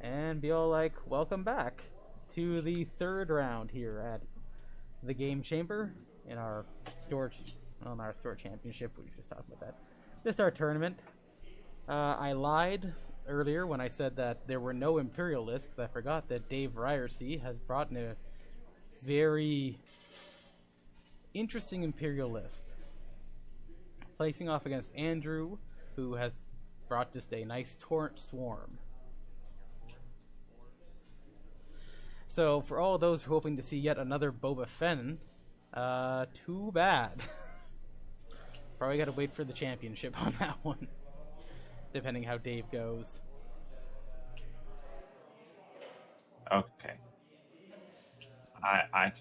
and be all like, welcome back to the third round here at the game chamber in our store, well, not our store championship. We were just talking about that. This is our tournament. I lied earlier when I said that there were no Imperial lists because I forgot that Dave Ryerson has brought in a very interesting Imperial list. Facing off against Andrew, who has brought just a nice Torrent Swarm. So, for all those hoping to see yet another Boba Fett, too bad. Probably gotta wait for the championship on that one, depending how Dave goes. Okay. I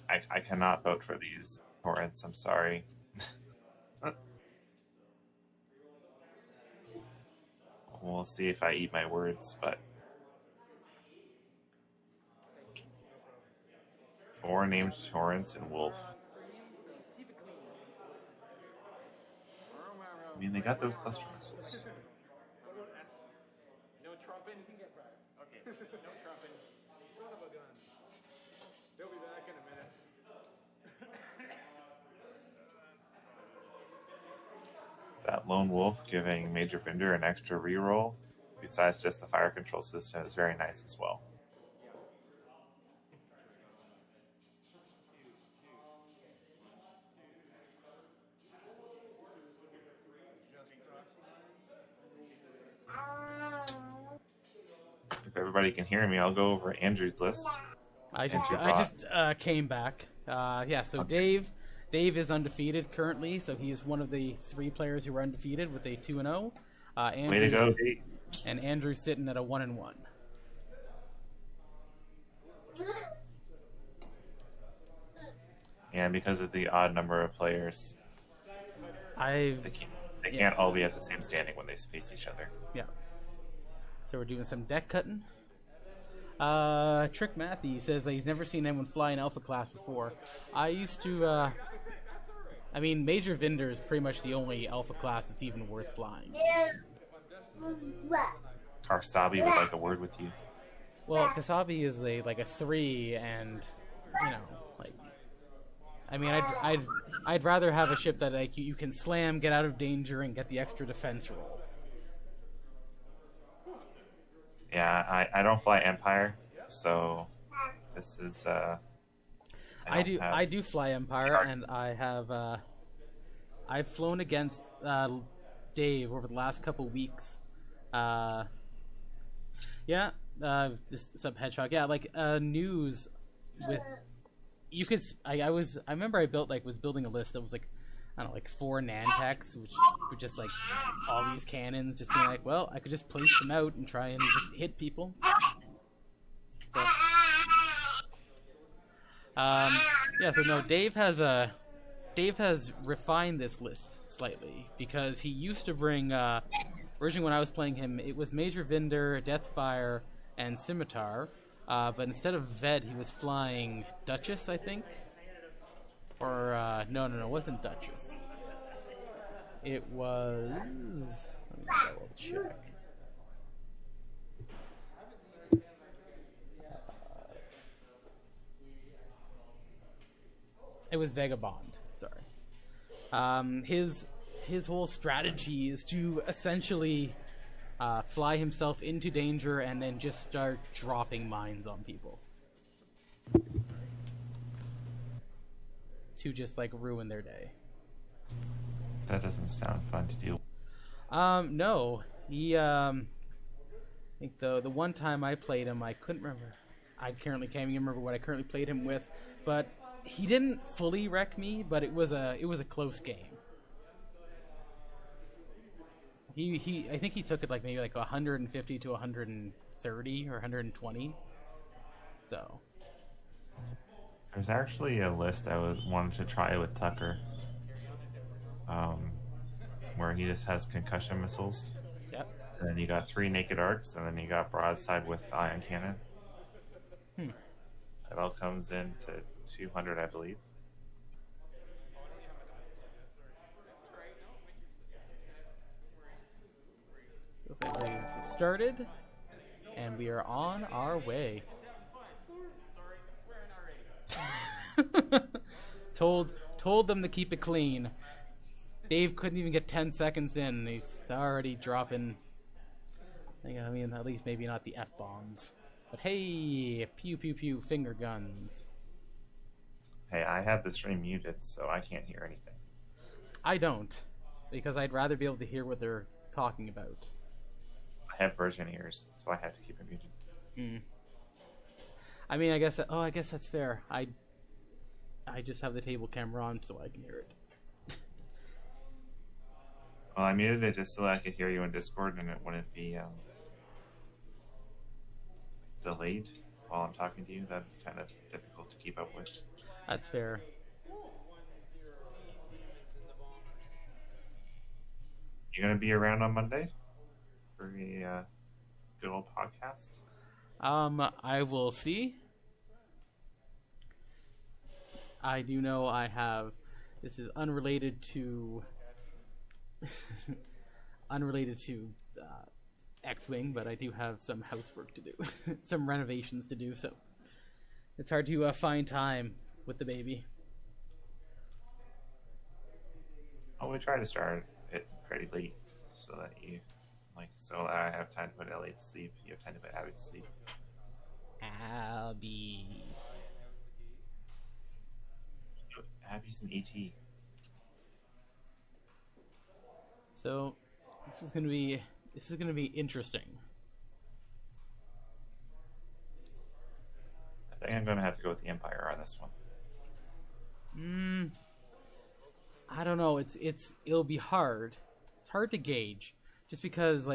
cannot vote for these torrents, I'm sorry. We'll see if I eat my words, but 4 named Torrents and Wolf. I mean, they got those cluster missiles. No trumping? Okay, no trumping. Son of a gun. They'll be back in a minute. That lone wolf giving Major Binder an extra reroll, besides just the fire control system, is very nice as well. If everybody can hear me, I'll go over Andrew's list. I just came back. Yeah, so Okay. Dave is undefeated currently, so he is one of the 3 players who are undefeated with a 2-0. Way to go, Dave. And Andrew's sitting at a 1-1. And because of the odd number of players, they can't all be at the same standing when they face each other. Yeah. So we're doing some deck cutting. Trick Matthew says that he's never seen anyone fly in Alpha class before. I used to, I mean, Major Vinder is pretty much the only Alpha class that's even worth flying. Karsabi would like a word with you. Well, Kasabi is like a 3, and like, I mean, I'd rather have a ship that like you can slam, get out of danger, and get the extra defense roll. Yeah, I don't fly Empire, so this is I do fly Empire, and I've flown against Dave over the last couple weeks. Just sub Hedgehog. Yeah, like news with you could. I remember I was building a list that was like, I don't know, like 4 Nantex, which were just like all these cannons, just being like, well, I could just place them out and try and just hit people. So, so no, Dave has refined this list slightly because he used to bring originally when I was playing him, it was Major Vinder, Deathfire, and Scimitar, but instead of Ved, he was flying Duchess, I think. Or, no, it wasn't Duchess. It was... Let me double check. It was Vagabond, sorry. His whole strategy is to essentially fly himself into danger and then just start dropping mines on people. To just like ruin their day. That doesn't sound fun to deal with. No. He I think the one time I played him, I couldn't remember. I currently can't even remember what I currently played him with, but he didn't fully wreck me, but it was a close game. I think he took it like maybe like 150 to 130 or 120. So There's actually a list I wanted to try with Tucker, where he just has concussion missiles. Yep. And then you got 3 naked arcs, and then you got broadside with ion cannon. It all comes in to 200, I believe. Looks like we've started, And we are on our way. told them to keep it clean. Dave couldn't even get 10 seconds in. He's already dropping. I mean, at least maybe not the F-bombs. But hey, pew pew pew finger guns. Hey, I have the stream muted, so I can't hear anything. I don't, because I'd rather be able to hear what they're talking about. I have version ears, so I had to keep it muted. Mm. I mean, I guess that's fair. I just have the table camera on so I can hear it. Well, I muted it just so I could hear you in Discord and it wouldn't be delayed while I'm talking to you. That'd be kind of difficult to keep up with. That's fair. You gonna be around on Monday for a good old podcast? I will see. I do know I have. This is unrelated to X-Wing, but I do have some housework to do, some renovations to do. So it's hard to find time with the baby. Oh, we try to start it pretty late so that I have time to put Ellie to sleep. You have time to put Abby to sleep. Abby's an ET. So this is gonna be interesting. I think I'm gonna have to go with the Empire on this one. I don't know. It'll be hard. It's hard to gauge, just because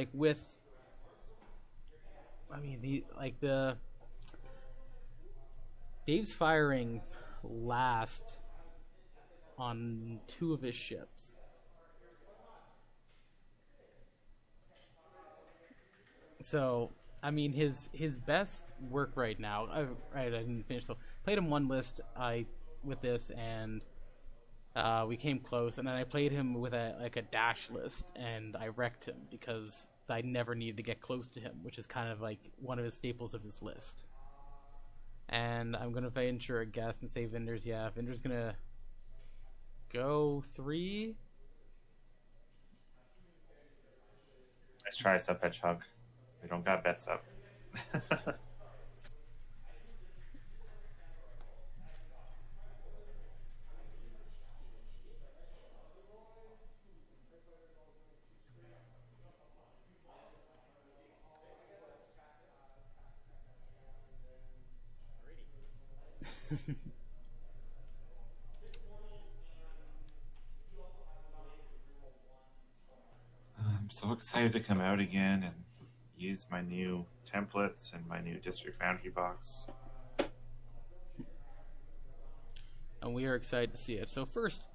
Dave's firing last on 2 of his ships. So, I mean, his best work right now. I didn't finish. So, played him one list with this, and we came close. And then I played him with a dash list, and I wrecked him because I never needed to get close to him, which is kind of like one of his staples of his list. And I'm gonna venture a guess and say Vinder's. Yeah, Vinder's gonna go 3. Let's try Sub Hedgehog. We don't got bets up. I'm so excited to come out again and use my new templates and my new District Foundry box. And we are excited to see it. So first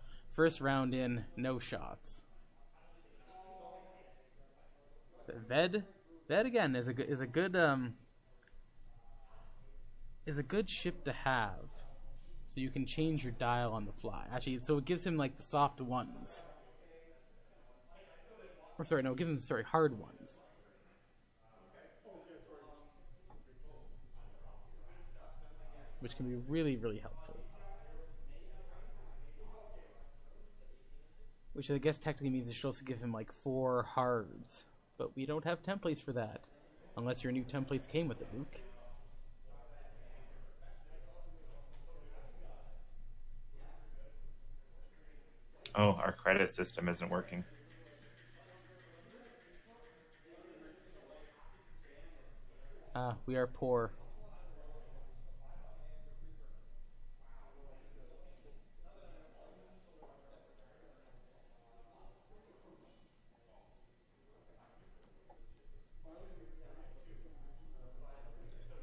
round in, no shots. So Ved again is a good ship to have. So you can change your dial on the fly. Actually, so it gives him like the soft ones. Or sorry, no, it gives him hard ones. Which can be really, really helpful. Which I guess technically means it should also give him like 4 hards. But we don't have templates for that. Unless your new templates came with it, Luke. Oh, our credit system isn't working. We are poor.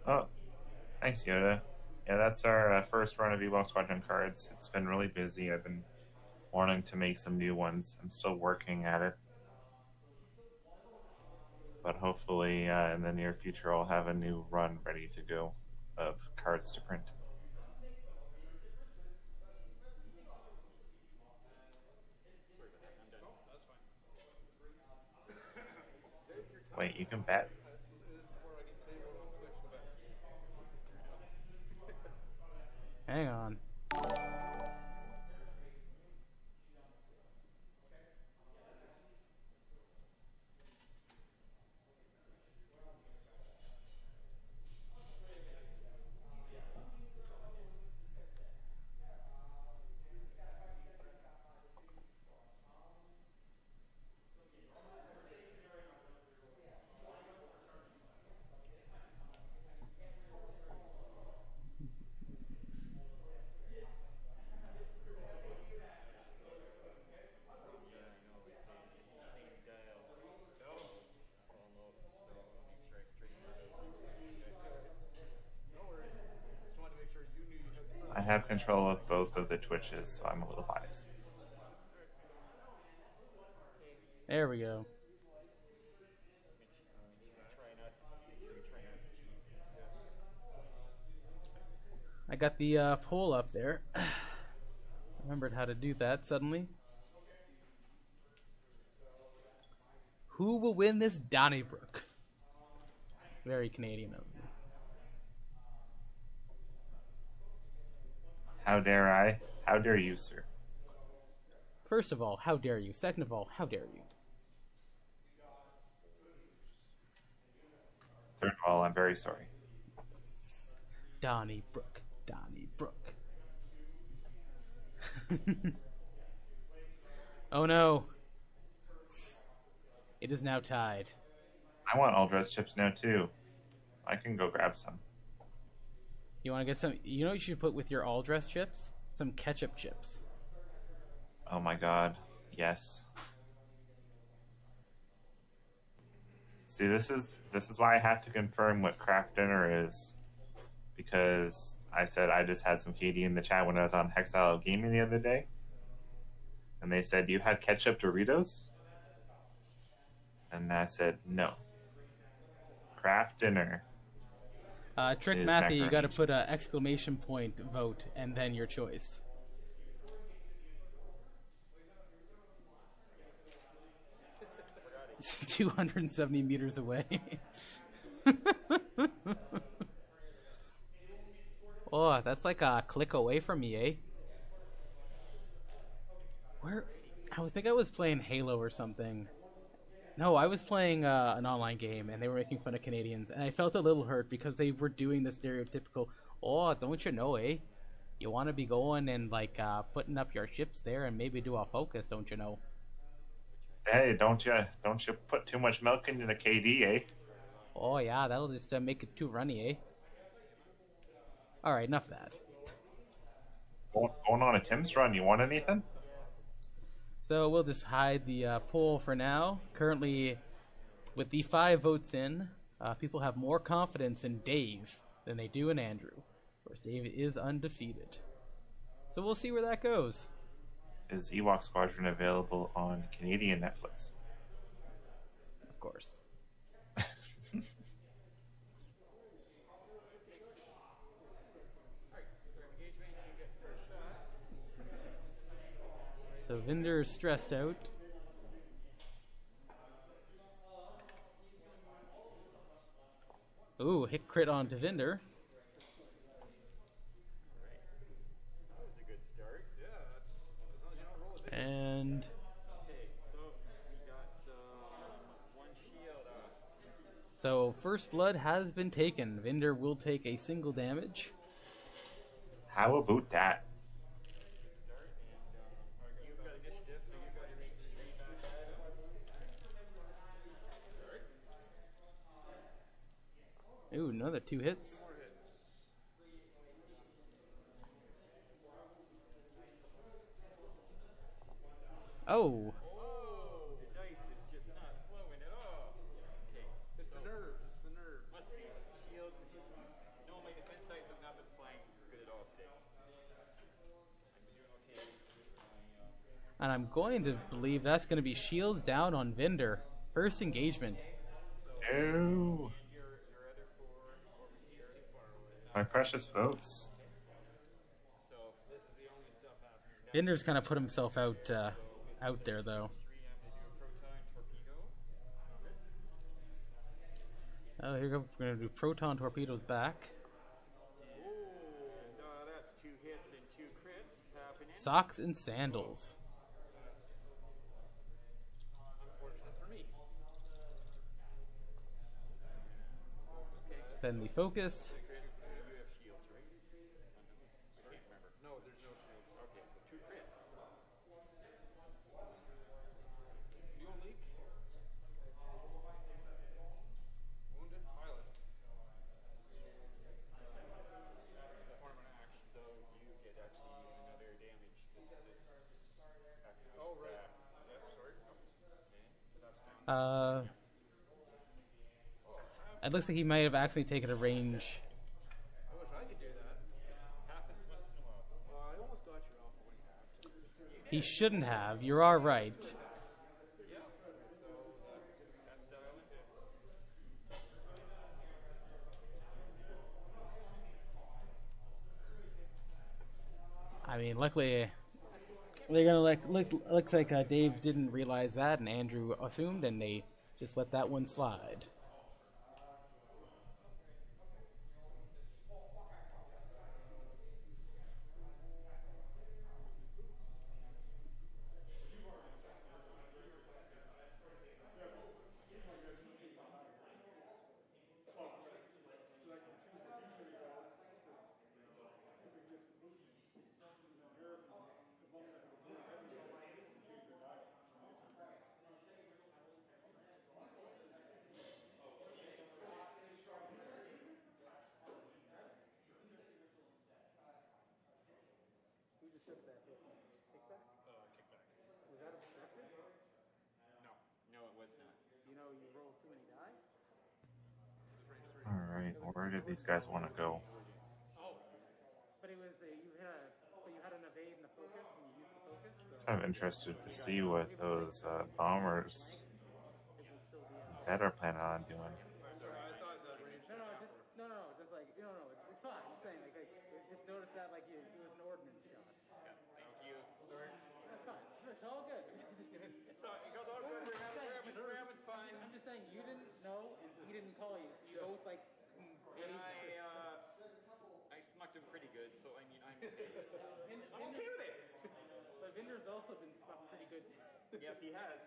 Oh, thanks, Yoda. Yeah, that's our first run of Ewok Squadron cards. It's been really busy. I've been wanting to make some new ones. I'm still working at it. But hopefully in the near future I'll have a new run ready to go of cards to print. Wait, you can bet? Hang on. I have control of both of the Twitches, so I'm a little biased. There we go. I got the poll up there. Remembered how to do that suddenly. Who will win this Donnybrook? Very Canadian of me. How dare I? How dare you, sir? First of all, how dare you? Second of all, how dare you? Third of all, I'm very sorry. Donnybrook. Donnybrook. Oh no. It is now tied. I want all dress chips now, too. I can go grab some. You want to get some? You know what you should put with your all dress chips? Some ketchup chips. Oh my god. Yes. See, this is why I have to confirm what craft dinner is. Because I said I just had some KD in the chat when I was on Hexile Gaming the other day. And they said, you had ketchup Doritos? And I said, no. Craft dinner. Trick Matthew, you got to put a exclamation point vote and then your choice. It's 270 meters away. Oh, that's like a click away from me, eh? Where? I think I was playing Halo or something. No, I was playing an online game, and they were making fun of Canadians, and I felt a little hurt because they were doing the stereotypical, oh, don't you know, eh? You want to be going and, like, putting up your ships there and maybe do a focus, don't you know? Hey, don't you put too much milk into the KD, eh? Oh, yeah, that'll just make it too runny, eh? Alright, enough of that. Going on a Tim's run, you want anything? So we'll just hide the poll for now. Currently, with the 5 votes in, people have more confidence in Dave than they do in Andrew. Of course, Dave is undefeated. So we'll see where that goes. Is Ewok Squadron available on Canadian Netflix? Of course. So Vinder is stressed out. Ooh, hit crit onto Vinder. And so first blood has been taken. Vinder will take a single damage. How about that? Ooh, another 2 hits. Oh. The dice is just not flowing at all. Okay, it's the nerves. It's the nerves. Must be. Shields. Normally defense dice have not been playing good at all today. I've been doing okay. And I'm going to believe that's going to be shields down on Vinder. First engagement. Ew. My precious votes. Vinder's kind of put himself out there, though. Oh, here we go. We're going to do proton torpedoes back. That's 2 hits. Socks and sandals. Unfortunate for me. Spend the focus. You have shields, right? I can't remember. No, there's no shields. Okay, so 2 crits. Fuel leak. Wounded pilot. It's the form of an axe, so you get actually another damage. Oh, right. Yeah, sorry. It looks like he might have actually taken a range. I wish I could do that. Happens once in a while. Well, I almost got you off when you have to. He shouldn't have. You are right. Yeah. So that's dialed into. I mean, luckily, they're gonna looks like Dave didn't realize that, and Andrew assumed, and they just let that one slide. Who just took that hit? Kickback? Kickback. Was that obstructed? No. No, it was not. You know you rolled too many die? All right, where did these guys want to go? Oh. But it was you had an evade and a focus, and you used the focus. So Kind of interested to see what those bombers that are planning on doing. I thought the range. No, just like it's fine. I'm just saying just notice that it was an ordnance shot. Yeah, thank you. Sorry. That's fine. It's all good. It's all it goes all good. Raven's fine. I'm just saying you didn't know and he didn't call you. So you both and I smucked him pretty good, so I mean I'm okay with it. But Vinder's also been smucked pretty good too. Yes, he has.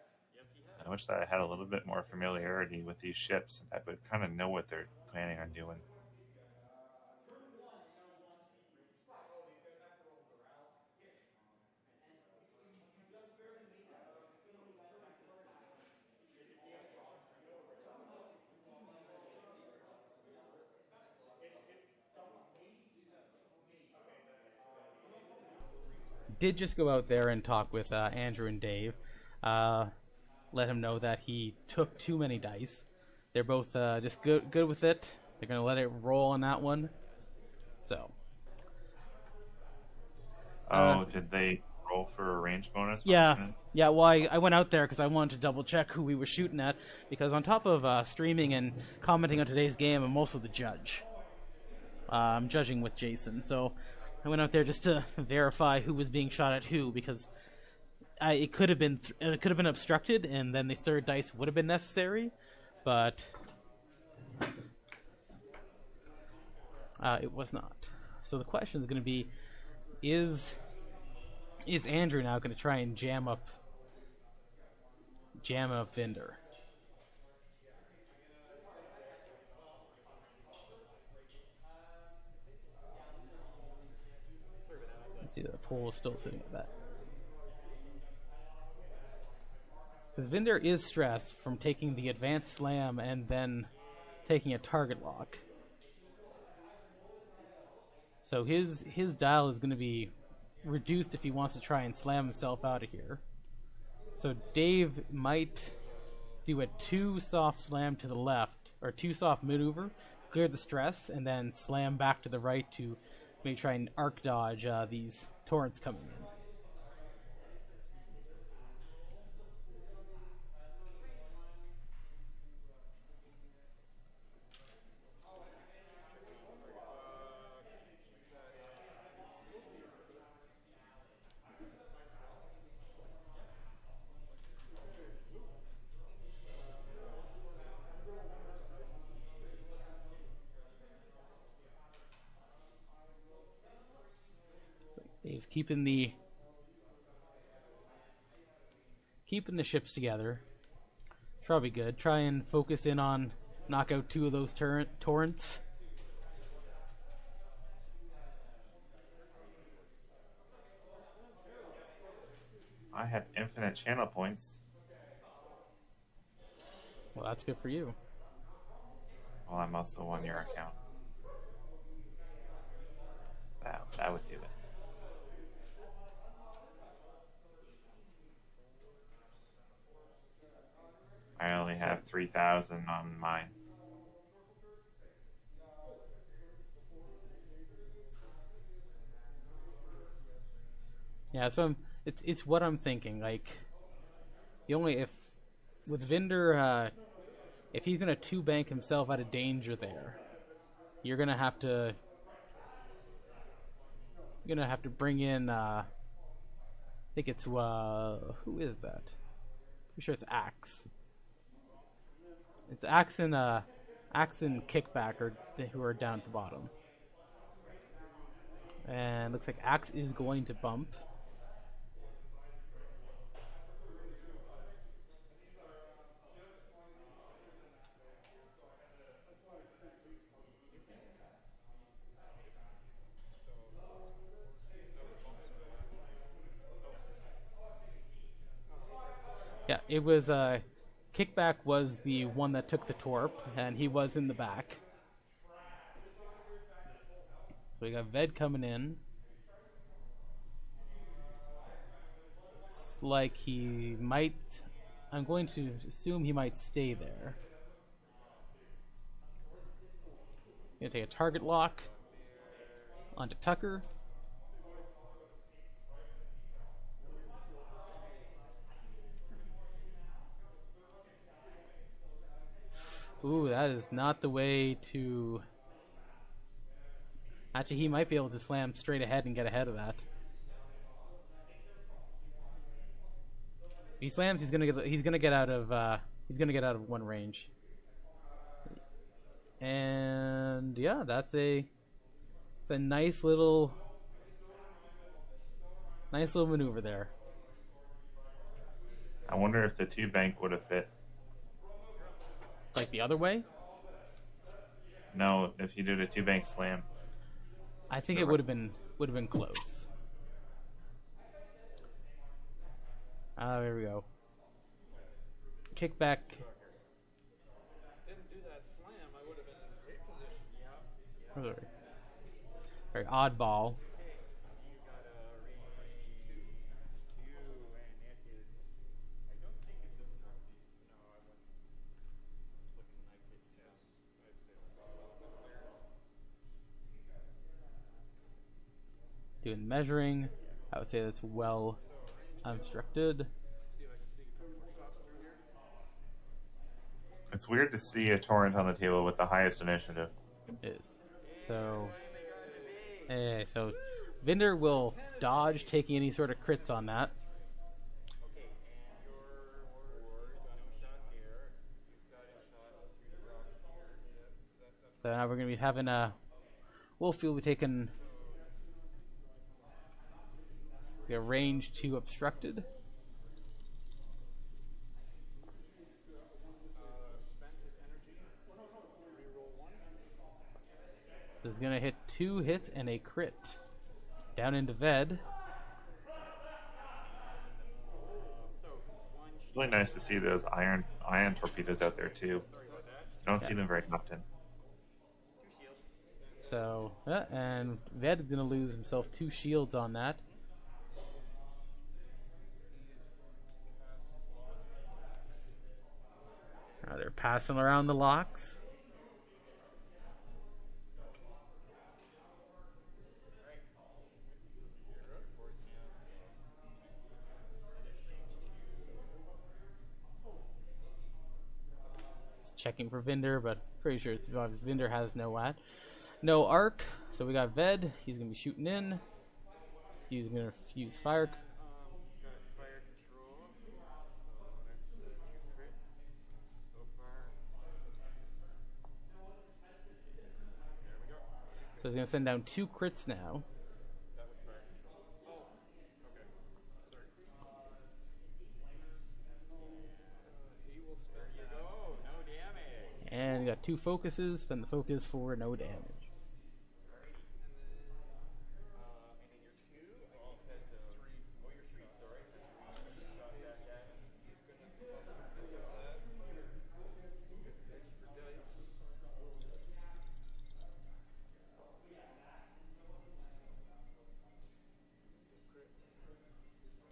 I wish that I had a little bit more familiarity with these ships, and I would kind of know what they're planning on doing. Did just go out there and talk with Andrew and Dave. Let him know that he took too many dice. They're both just good with it. They're gonna let it roll on that one. So. Did they roll for a range bonus? Yeah, function? yeah. Well, I went out there because I wanted to double check who we were shooting at. Because on top of streaming and commenting on today's game, I'm also the judge. I'm judging with Jason, so I went out there just to verify who was being shot at who, because it could have been obstructed, and then the third dice would have been necessary, but it was not. So the question is going to be: Is Andrew now going to try and jam up Vinder? Let's see, the poll is still sitting at that. Because Vinder is stressed from taking the advanced slam and then taking a target lock. So his dial is going to be reduced if he wants to try and slam himself out of here. So Dave might do a 2 soft slam to the left, or 2 soft maneuver, clear the stress, and then slam back to the right to maybe try and arc dodge these torrents coming in. Dave's keeping the keeping the ships together. Probably good. Try and focus in on knock out 2 of those torrents. I have infinite channel points. Well, that's good for you. Well, I'm also on your account. That would do it. I only have 3,000 on mine. Yeah, so it's what I'm thinking. Like, the only if with Vinder, if he's gonna 2-bank himself out of danger there, you're gonna have to bring in. I think it's who is that? Pretty sure it's Axe. It's Axe and Kickback who are down at the bottom, and looks like Axe is going to bump. Yeah, it was Kickback was the one that took the torp, and he was in the back. So we got Ved coming in. It's like he might. I'm going to assume he might stay there. Gonna take a target lock onto Tucker. Ooh, that is not the way to... Actually, he might be able to slam straight ahead and get ahead of that. If he slams, he's gonna get out of one range. And yeah, it's a nice little maneuver there. I wonder if the 2-bank would have fit. Like the other way? No, if you did a 2-bank slam. I think it would have been close. There we go. Kickback. Didn't do that slam, I would have been in a great position. Yeah. Very oddball. You got a range 2, and it is. I don't think it's just not deep. No, I wouldn't. It's looking like it's. Yes, I'd say it's a little bit clear. Doing measuring, I would say that's well obstructed. See if I can see a couple more shots through here. It's weird to see a torrent on the table with the highest initiative. It is. So Vinder will dodge taking any sort of crits on that. Okay, and your warrior got him a shot here. You've got a shot through the rock here. Yeah, So now we're going to be having Wolfie will be taking a range 2 obstructed. spend his energy. Reroll 1. So he's going to hit 2 hits and a crit. Down into Ved. So one It's really nice to see those iron torpedoes out there too. You don't see them very often. 2 shields. So, and Ved is going to lose himself 2 shields on that. Now they're passing around the locks. It's checking for Vinder, but pretty sure it's Vinder has no arc. So we got Ved. He's gonna be shooting in. He's gonna use fire. Got fire control. So that's 2 crits so far. There we go. So he's gonna send down 2 crits now. That was fire control. Oh, okay. Sorry. And got 2 focuses. Spend the focus for no damage.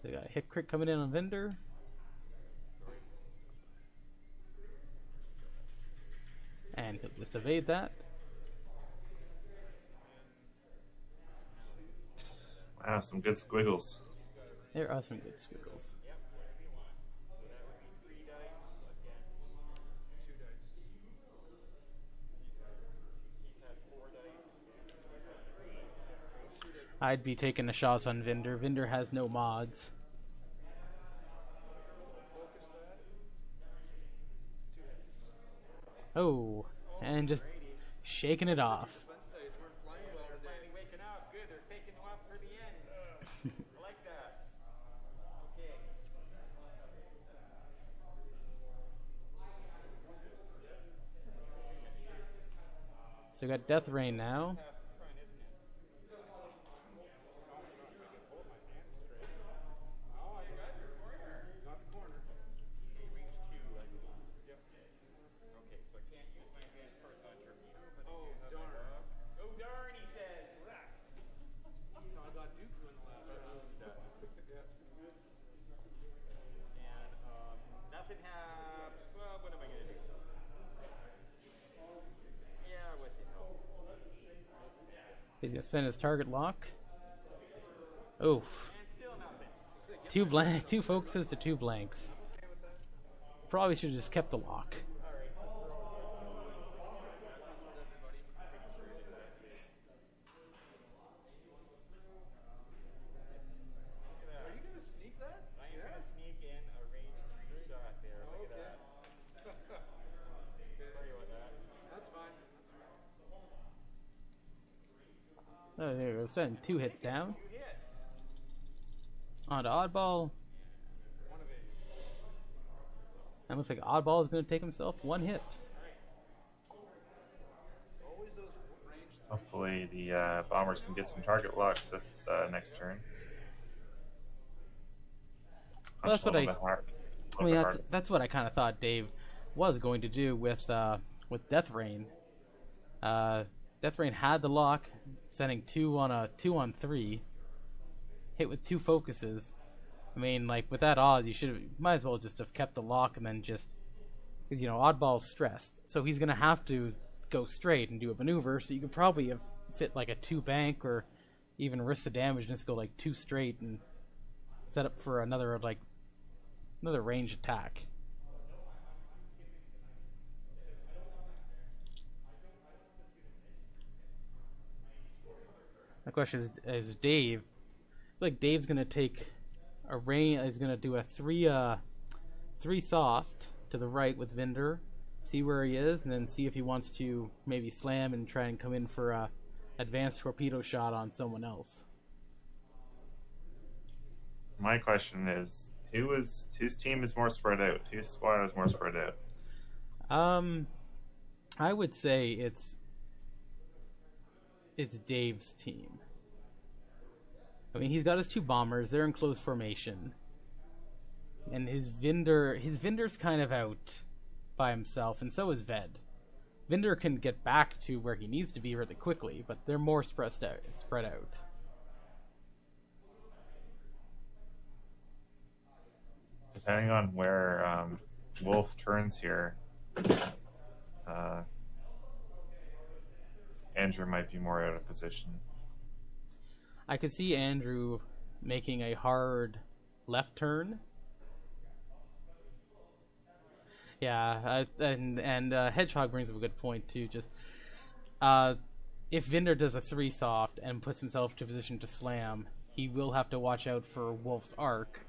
They got a hit crit coming in on Vendor. And he'll just evade that. Wow, some good squiggles. There are some good squiggles. I'd be taking the shots on Vendor. Vendor has no mods. Oh, and just shaking it off. So we got Death Rain now. He's gonna spend his target lock. Oh, two focuses to 2 blanks. Probably should have just kept the lock. Oh, there we go. Sending 2 hits down. On to Oddball. And looks like Oddball is going to take himself 1 hit. Hopefully the bombers can get some target locks this next turn. Well, that's what that's what I kind of thought Dave was going to do with Death Rain. Death Rain had the lock, sending 2 on a 2-on-3, hit with 2 focuses. I mean, like with that odds, might as well just have kept the lock and then just, because Oddball's stressed, so he's gonna have to go straight and do a maneuver. So you could probably have fit like a 2 bank or even risk the damage and just go like 2 straight and set up for another range attack. The question is Dave. I feel like Dave's gonna take a rain. Is gonna do a 3 soft to the right with Vendor, see where he is, and then see if he wants to maybe slam and try and come in for a advanced torpedo shot on someone else. My question is, whose team is more spread out? Whose squad is more spread out? I would say it's Dave's team. I mean, he's got his 2 bombers. They're in close formation, and his Vinder's kind of out by himself, and so is Ved. Vendor can get back to where he needs to be really quickly, but they're more spread out. Depending on where Wolf turns here, Andrew might be more out of position. I could see Andrew making a hard left turn. Yeah, and Hedgehog brings up a good point too. Just if Vendor does a 3 soft and puts himself to position to slam, he will have to watch out for Wolf's arc.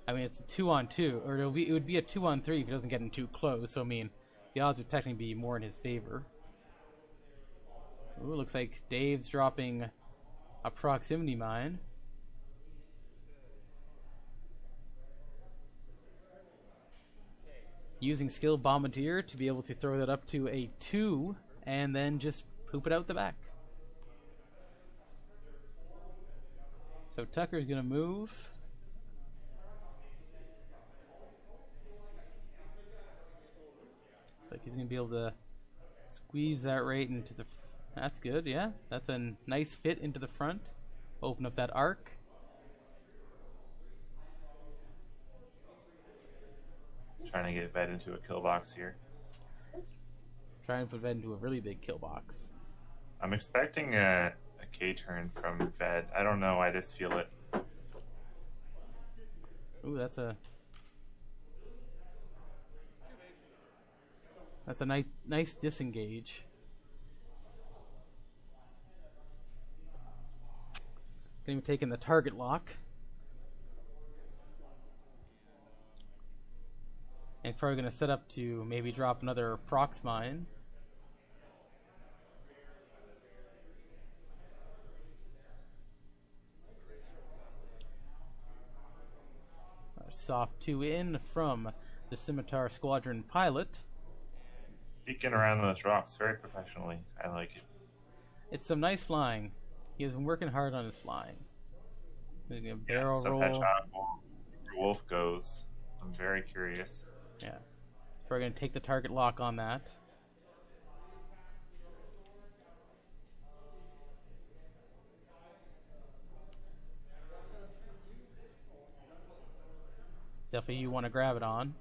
I mean, it's a 2-on-2, or it would be a 2-on-3 if he doesn't get in too close. So I mean, the odds would technically be more in his favor. Ooh, looks like Dave's dropping a proximity mine. using skill Bombardier to be able to throw that up to a 2 and then just poop it out the back. So Tucker's going to move. Looks like he's going to be able to squeeze that right into the... That's good, yeah. That's a nice fit into the front. Open up that arc. Trying to get Ved into a kill box here. Trying to put Ved into a really big kill box. I'm expecting a K-turn from Ved. I don't know, I just feel it. Ooh, that's a nice disengage. Gonna be taking the target lock. And probably gonna set up to maybe drop another prox mine. Soft 2 in from the Scimitar Squadron pilot. Peeking around those rocks very professionally. I like it. It's some nice flying. He has been working hard on his flying. He's gonna barrel so roll. Hedgehog, where Wolf goes. I'm very curious. Yeah. We're gonna take the target lock on that. Definitely you want to grab it on.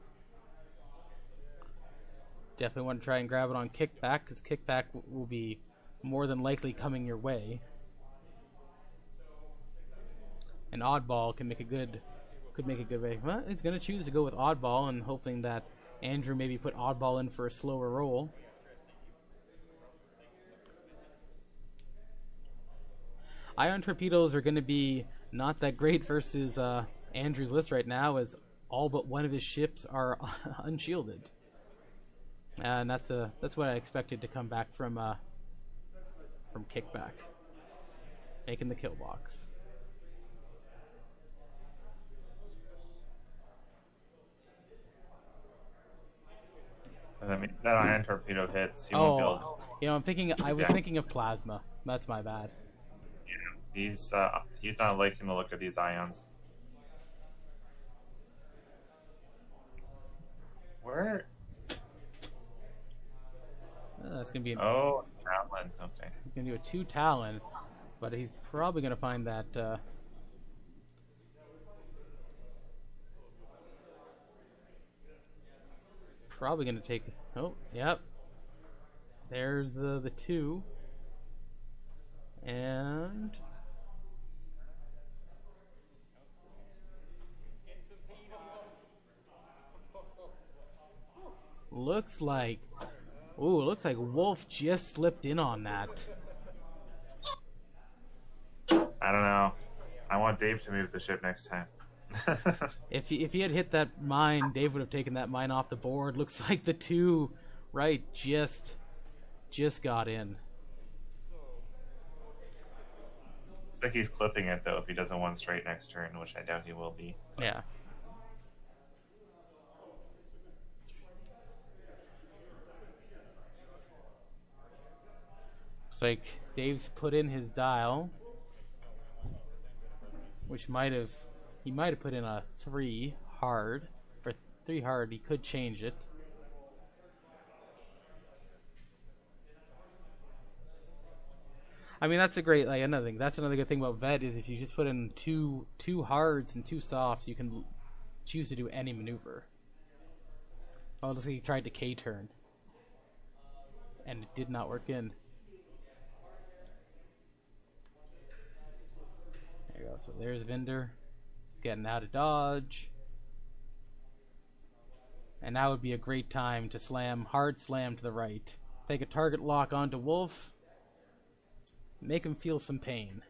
Definitely want to try and grab it on kickback, because kickback will be more than likely coming your way. And oddball could make a good way. Well, he's gonna choose to go with oddball, and hoping that Andrew maybe put oddball in for a slower roll. Ion torpedoes are going to be not that great versus Andrew's list right now, as all but one of his ships are unshielded, and that's what I expected to come back from kickback, making the kill box. I mean, that ion torpedo hits. He won't build. You know, I was thinking of plasma. That's my bad. Yeah, he's not liking the look of these ions. Where? That's gonna be Talon. Okay. He's gonna do a 2 Talon, but he's probably gonna find that. Probably gonna take. Oh, yep. There's the 2, and looks like Wolf just slipped in on that. I don't know. I want Dave to move the ship next time. If he had hit that mine, Dave would have taken that mine off the board. Looks like the 2 right just got in. Looks like he's clipping it though if he doesn't one straight next turn, which I doubt he will be. Yeah. Looks like Dave's put in his dial, which he might have put in a 3 hard, or 3 hard. He could change it. I mean, that's another thing. That's another good thing about Ved is if you just put in two hards and 2 softs, you can choose to do any maneuver. Oh, looks like he tried to K-turn, and it did not work in. There you go. So there's Vinder. He's getting out of dodge. And now would be a great time to hard slam to the right. Take a target lock onto Wolf. Make him feel some pain.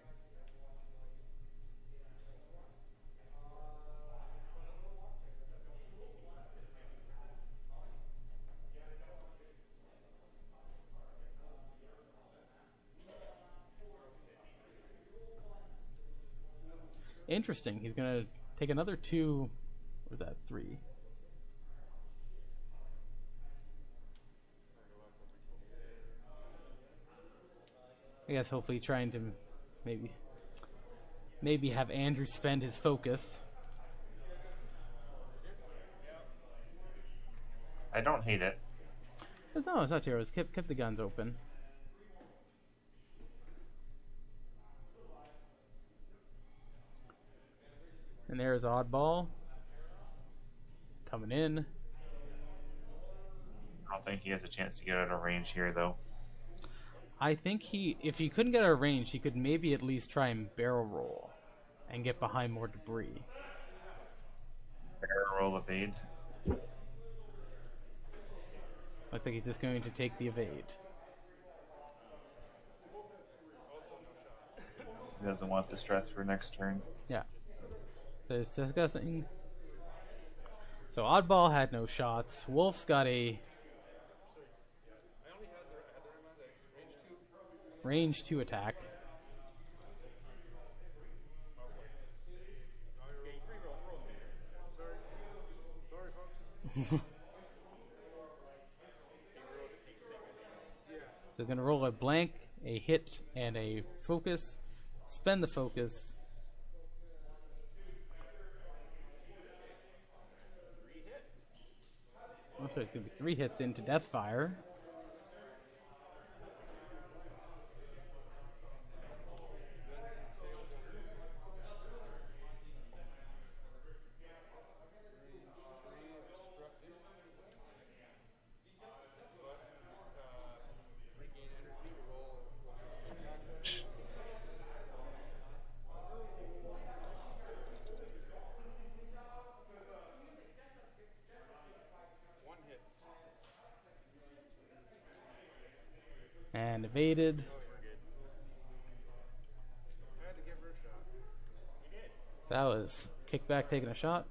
Interesting. He's going to take another 2. What was that? 3. I guess hopefully trying to maybe have Andrew spend his focus. I don't hate it. No, it's not terrible. It's kept the guns open. And there's Oddball coming in. I don't think he has a chance to get out of range here, though. I think if he couldn't get out of range, he could maybe at least try and barrel roll and get behind more debris. Barrel roll evade. Looks like he's just going to take the evade. He doesn't want the stress for next turn. Yeah. So it's discussing. So Oddball had no shots. Wolf's got a range 2 attack. So we're going to roll a blank, a hit, and a focus. Spend the focus. Oh, sorry, it's going to be 3 hits into Deathfire. And evaded. That was kickback taking a shot.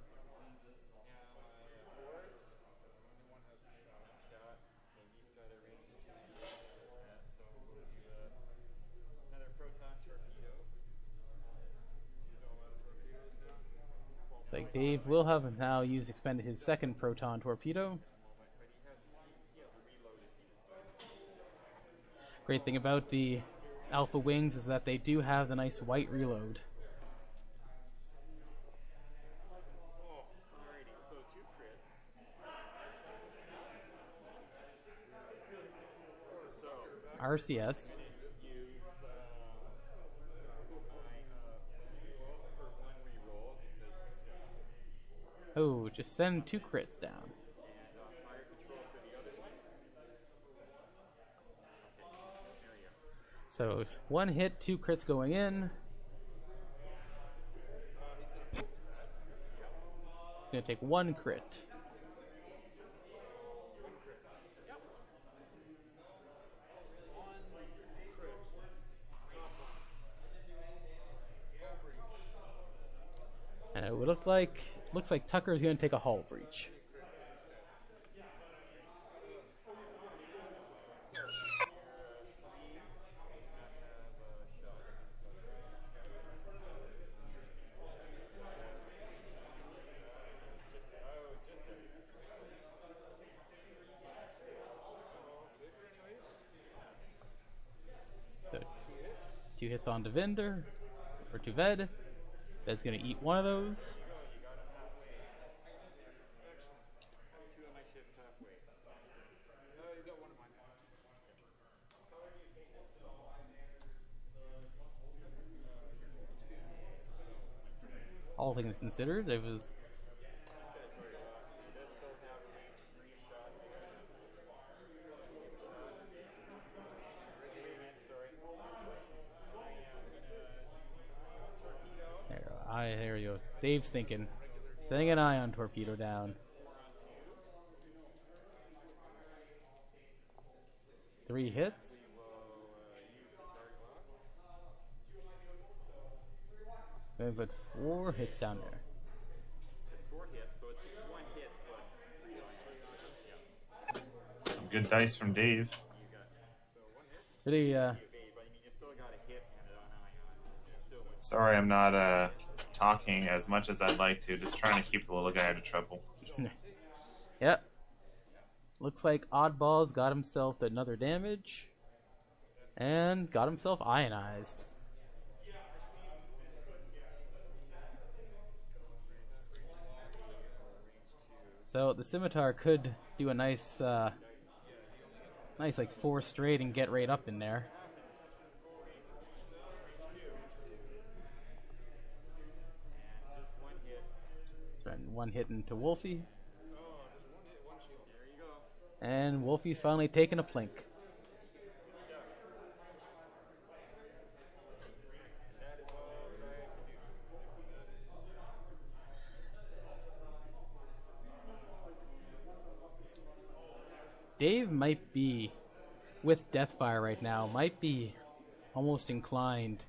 It's like Dave will have now expended his second proton torpedo. Great thing about the Alpha Wings is that they do have the nice white reload. RCS. Oh, just send 2 crits down. So 1 hit, 2 crits going in. It's going to take 1 crit. And it would looks like Tucker is going to take a hull breach. So 2 hits on Devinder or to Ved. Ved's going to eat 1 of those. All things considered, it was there you go. Dave's thinking, setting an eye on torpedo down. 3 hits. Going to put 4 hits down there. It's 4 hits, so it's just 1 hit plus 3 on. Some good dice from Dave. Really, Sorry, I'm not talking as much as I'd like to. Just trying to keep the little guy out of trouble. Yep. Looks like Oddball's got himself another damage. And got himself ionized. So the scimitar could do a nice like 4 straight and get right up in there. Spend 1 hit into Wolfie. And Wolfie's finally taken a plink. Dave might be, with Deathfire right now, might be almost inclined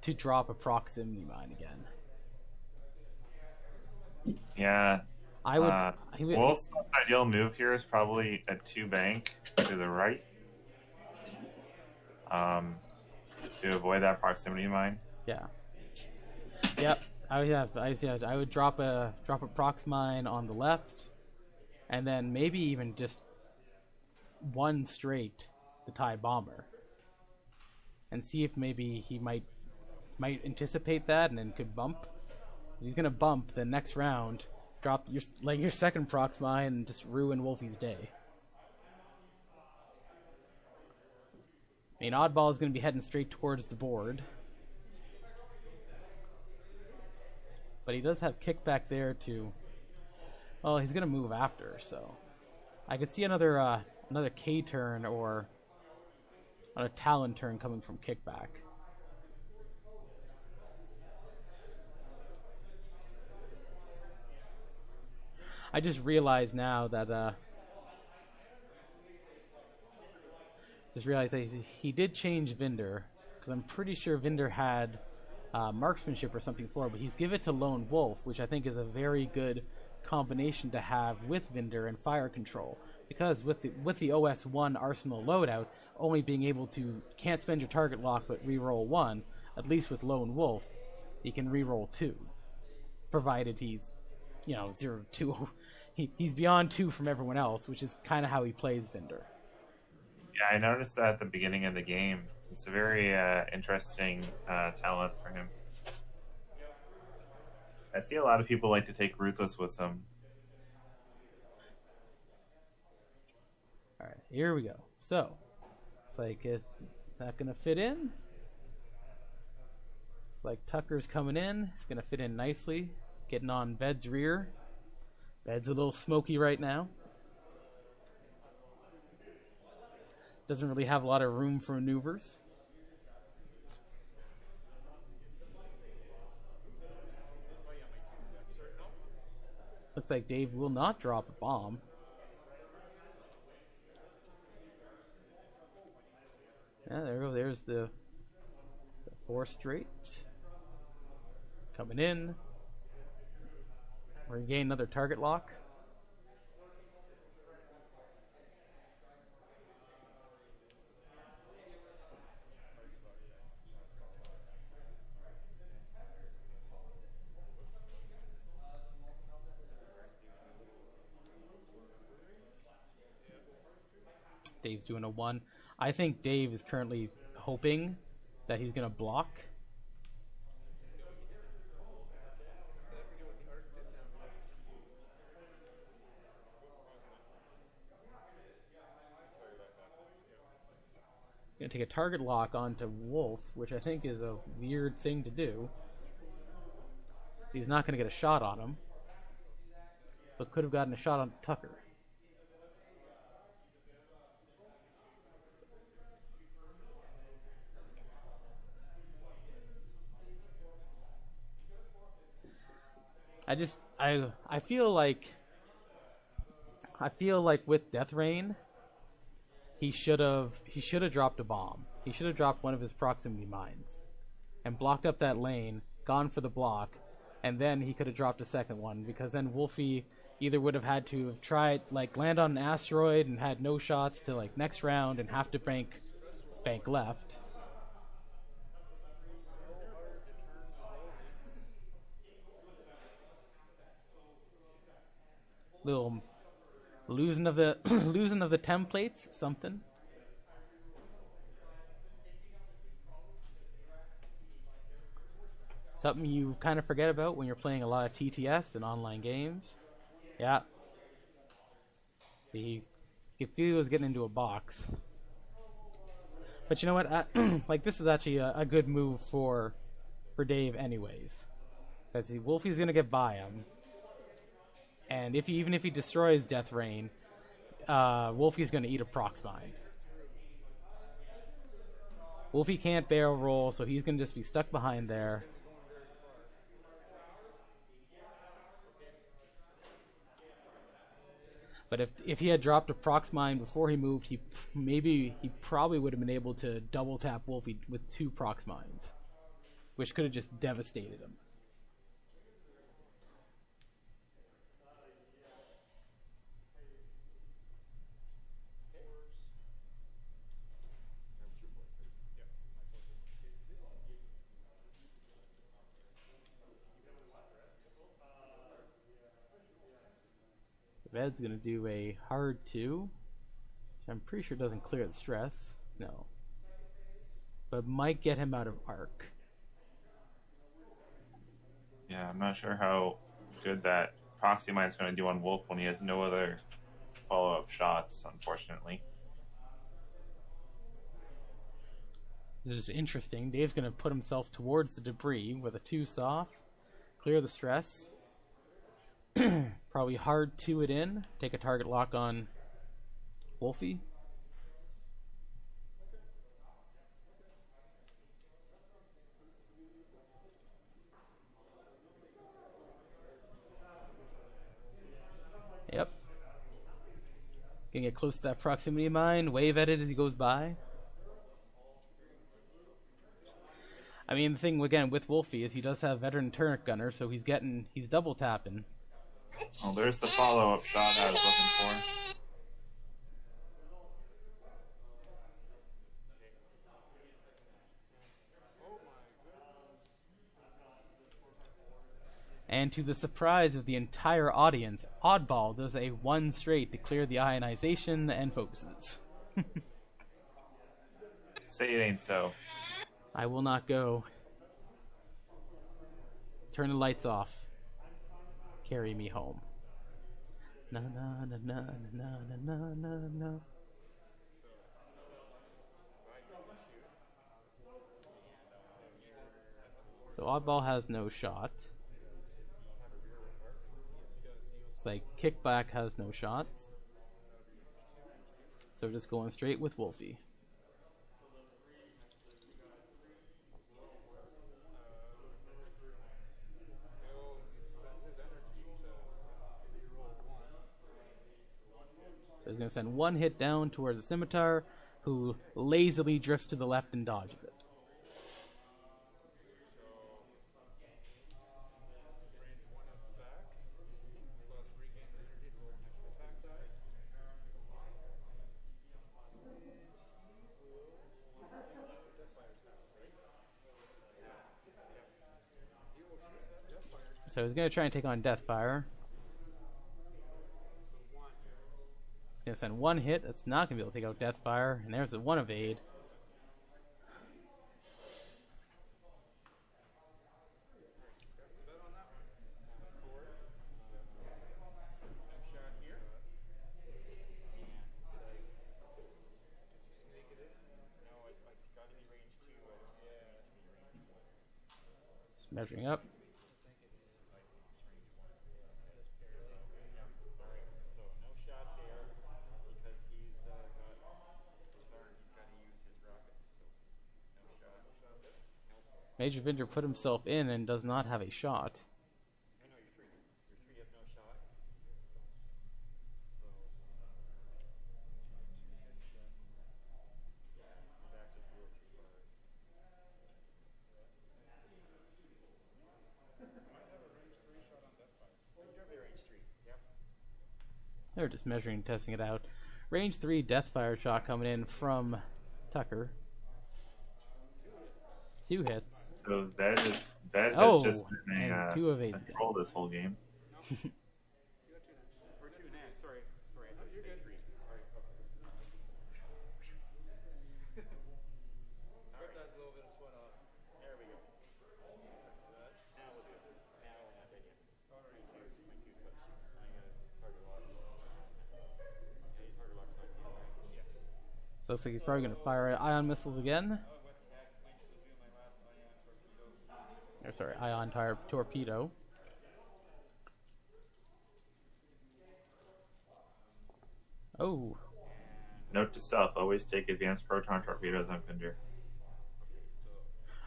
to drop a proximity mine again. Yeah. I would. Wolf's most ideal move here is probably a 2 bank to the right, to avoid that proximity mine. Yeah. Yep. I would drop a prox mine on the left, and then maybe even just 1 straight the TIE bomber, and see if maybe he might anticipate that and then could bump. If he's gonna bump the next round. Drop your second prox mine and just ruin Wolfie's day. I mean, Oddball is going to be heading straight towards the board, but he does have kickback there to. Well, he's going to move after, so I could see another K turn or a Talon turn coming from kickback. I just realized now that he did change Vinder, because I'm pretty sure Vinder had marksmanship or something for it, but he's given it to Lone Wolf, which I think is a very good combination to have with Vinder and fire control, because with the OS1 arsenal loadout, only being able to can't spend your target lock but reroll 1, at least with Lone Wolf, he can reroll 2, provided he's 0-2. He's beyond 2 from everyone else, which is kind of how he plays Vinder. Yeah, I noticed that at the beginning of the game. It's a very interesting talent for him. I see a lot of people like to take Ruthless with them. Alright, here we go. So, it's like, is that going to fit in? It's like Tucker's coming in. It's going to fit in nicely. Getting on Bed's rear. Bed's a little smoky right now. Doesn't really have a lot of room for maneuvers. Looks like Dave will not drop a bomb. Yeah, there we go. There's the 4 straight. Coming in. Regain another target lock. Dave's doing a 1. I think Dave is currently hoping that he's going to block. Going to take a target lock onto Wolf, which I think is a weird thing to do. He's not going to get a shot on him, but could have gotten a shot on Tucker. I feel like with Death Rain, he should have dropped a bomb. He should have dropped one of his proximity mines and blocked up that lane, gone for the block, and then he could have dropped a second one, because then Wolfie either would have had to have tried land on an asteroid and had no shots to next round and have to bank left. Little losing of the templates, something. Something you kind of forget about when you're playing a lot of TTS and online games. Yeah. See, you could feel he was getting into a box. But you know what? Like, this is actually a good move for Dave anyways. Because Wolfie's going to get by him. And even if he destroys Death Rain, Wolfie's going to eat a Prox Mine. Wolfie can't barrel roll, so he's going to just be stuck behind there. But if he had dropped a Prox Mine before he moved, he probably would have been able to double tap Wolfie with 2 Prox Mines, which could have just devastated him. Ved's going to do a hard 2, which I'm pretty sure doesn't clear the stress. No. But might get him out of arc. Yeah, I'm not sure how good that Proxy Mine's going to do on Wolf when he has no other follow-up shots, unfortunately. This is interesting. Dave's going to put himself towards the debris with a 2 soft, clear the stress. Probably hard 2 it in, take a target lock on Wolfie. Yep. Gonna get close to that proximity mine, wave at it as he goes by. I mean, the thing again with Wolfie is he does have veteran turnip gunner, so he's double tapping. Oh, there's the follow-up shot I was looking for. And to the surprise of the entire audience, Oddball does a 1 straight to clear the ionization and focuses. Say it ain't so. I will not go. Turn the lights off. Carry me home. Na na na na na na na na na. So Oddball has no shot. It's like Kickback has no shots. So we're just going straight with Wolfie. So he's going to send 1 hit down towards the Scimitar, who lazily drifts to the left and dodges it. So he's going to try and take on Deathfire. He's going to send 1 hit. That's not going to be able to take out Deathfire. And there's the 1 evade. Just measuring up. Major Vinder put himself in and does not have a shot. They're just measuring and testing it out. Range 3 Deathfire shot coming in from Tucker. 2 hits. So that has just been a 2 evades. control this whole game. We're 2 and a. Sorry. I thought you were 3. All right. Put that little bit of sweat off. There we go. So looks like he's probably going to fire ion missiles again. Or sorry, ion torpedo. Oh. Note to self: always take advanced proton torpedoes on Vinder.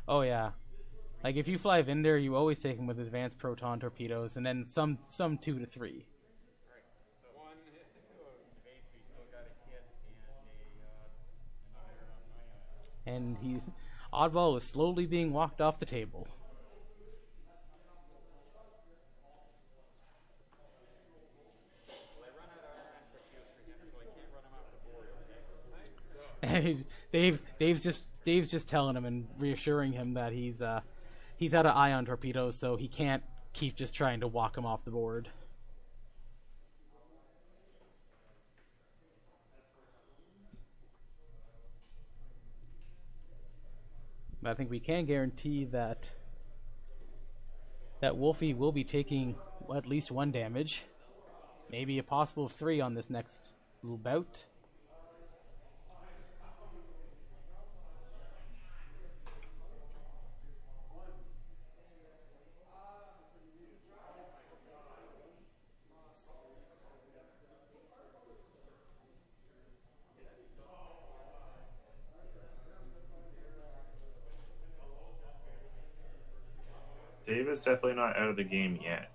Oh yeah. Like if you fly Vinder, you always take him with advanced proton torpedoes, and then some 2 to 3. One base we still got a hit and And he's Oddball is slowly being walked off the table. well, I run out of iron torpedoes for him, so I can't run him off the board, okay? Dave's just telling him and reassuring him that he's out of ion torpedoes, so he can't keep just trying to walk him off the board. But I think we can guarantee that Wolfie will be taking at least 1 damage, maybe a possible 3 on this next little bout. Dave is definitely not out of the game yet.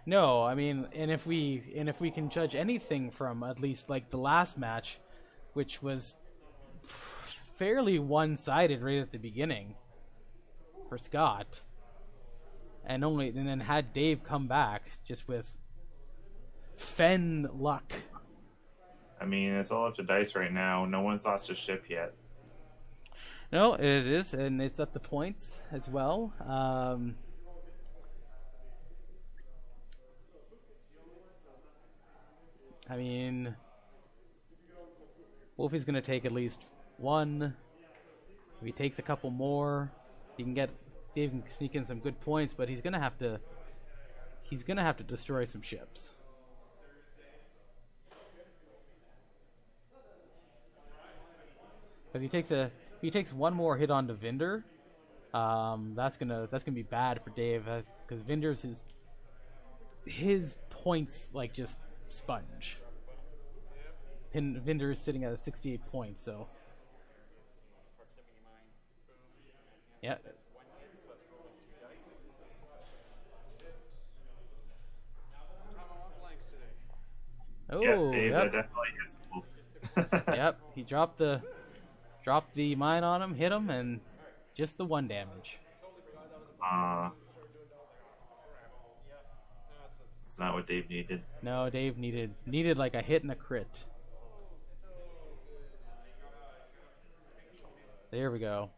No, I mean, and if we can judge anything from at least like the last match, which was fairly one-sided right at the beginning for Scott, and then had Dave come back just with Fen luck. I mean, it's all up to dice right now. No one's lost a ship yet. No, it is, and it's up to points as well. I mean, Wolfie's going to take at least 1. If he takes a couple more, he can get Dave can sneak in some good points, but he's going to have to destroy some ships. If he takes 1 more hit onto Vinder, that's gonna be bad for Dave, because Vinder's his points like just sponge. And Vinder is sitting at a 68 points, so yeah. Oh, Yeah, Dave yep. definitely hits Wolf. Yep, he dropped the mine on him, hit him, and just the 1 damage. It's not what Dave needed. No, Dave needed like a hit and a crit. There we go.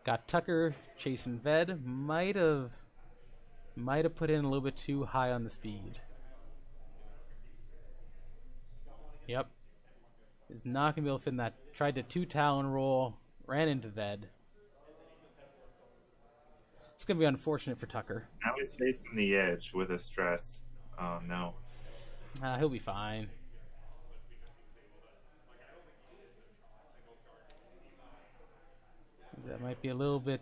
Got Tucker chasing Ved. Might have put in a little bit too high on the speed. Yep. Is not gonna be able to fit in that. Tried to 2 Talon roll, ran into Ved. It's gonna be unfortunate for Tucker. Now he's facing the edge with a stress. Oh no. He'll be fine. That might be a little bit.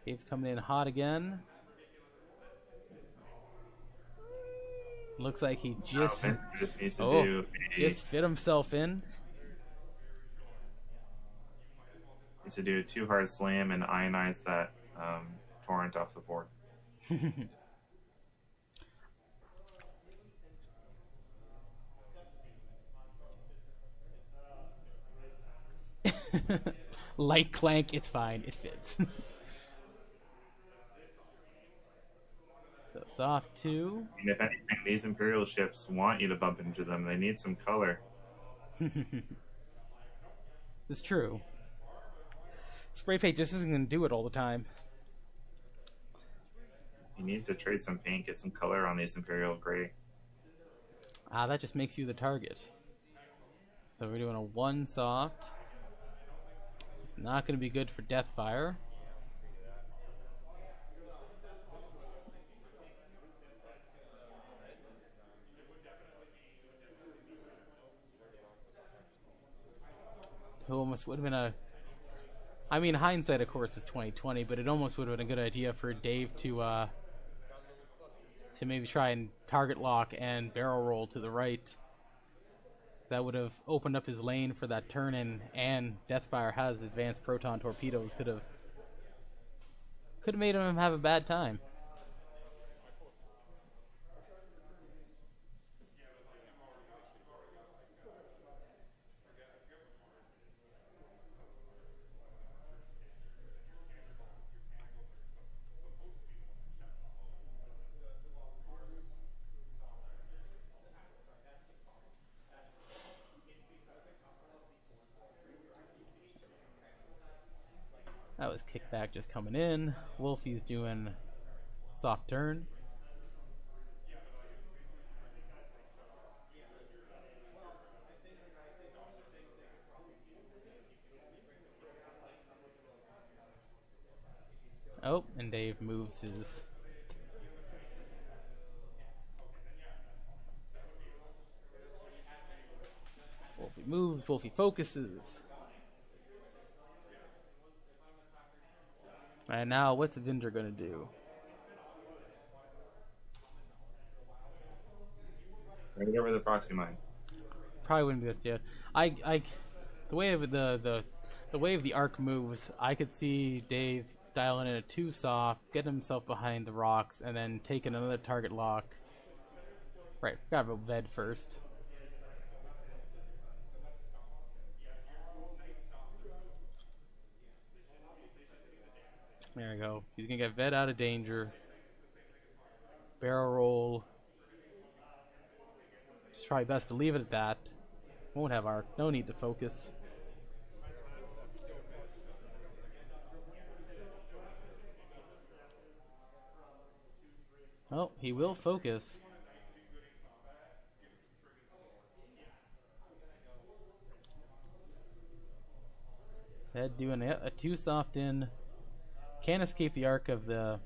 Dave's coming in hot again. Looks like he just Needs to just fit himself in. Needs to do a 2 hard slam and ionize that torrent off the board. Light clank, it's fine, it fits. So soft 2. And if anything, these Imperial ships want you to bump into them. They need some color. It's true. Spray paint just isn't going to do it all the time. You need to trade some paint, get some color on these Imperial Gray. That just makes you the target. So we're doing a 1 soft. It's not going to be good for Deathfire. It almost would have been a. I mean, hindsight, of course, is 2020, but it almost would have been a good idea for Dave to maybe try and target lock and barrel roll to the right. That would have opened up his lane for that turn in, and Deathfire has advanced proton torpedoes. Could have made him have a bad time. That was kickback just coming in. Wolfie's doing soft turn. Oh, and Dave moves his. Wolfie moves, Wolfie focuses. And now, what's Vinder gonna do? Right over the proxy mine. Probably wouldn't be this yet. The way of the way of the arc moves, I could see Dave dialing in a 2 soft, getting himself behind the rocks, and then taking another target lock. Right, gotta vote Ved first. There we go. He's gonna get Ved out of danger. Barrel roll. Just try best to leave it at that. Won't have arc. No need to focus. Oh, he will focus. Ved doing a 2 soft in. Can't escape the arc of the.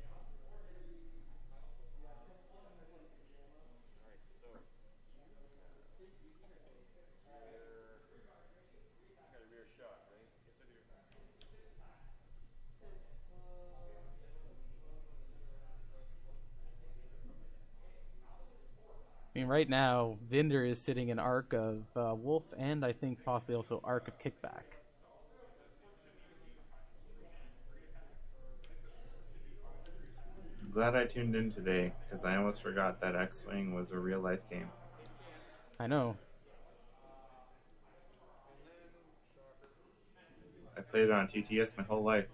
I mean, right now, Vinder is sitting in arc of Wolf, and I think possibly also arc of Kickback. I'm glad I tuned in today, because I almost forgot that X-Wing was a real-life game. I know. I played it on TTS my whole life.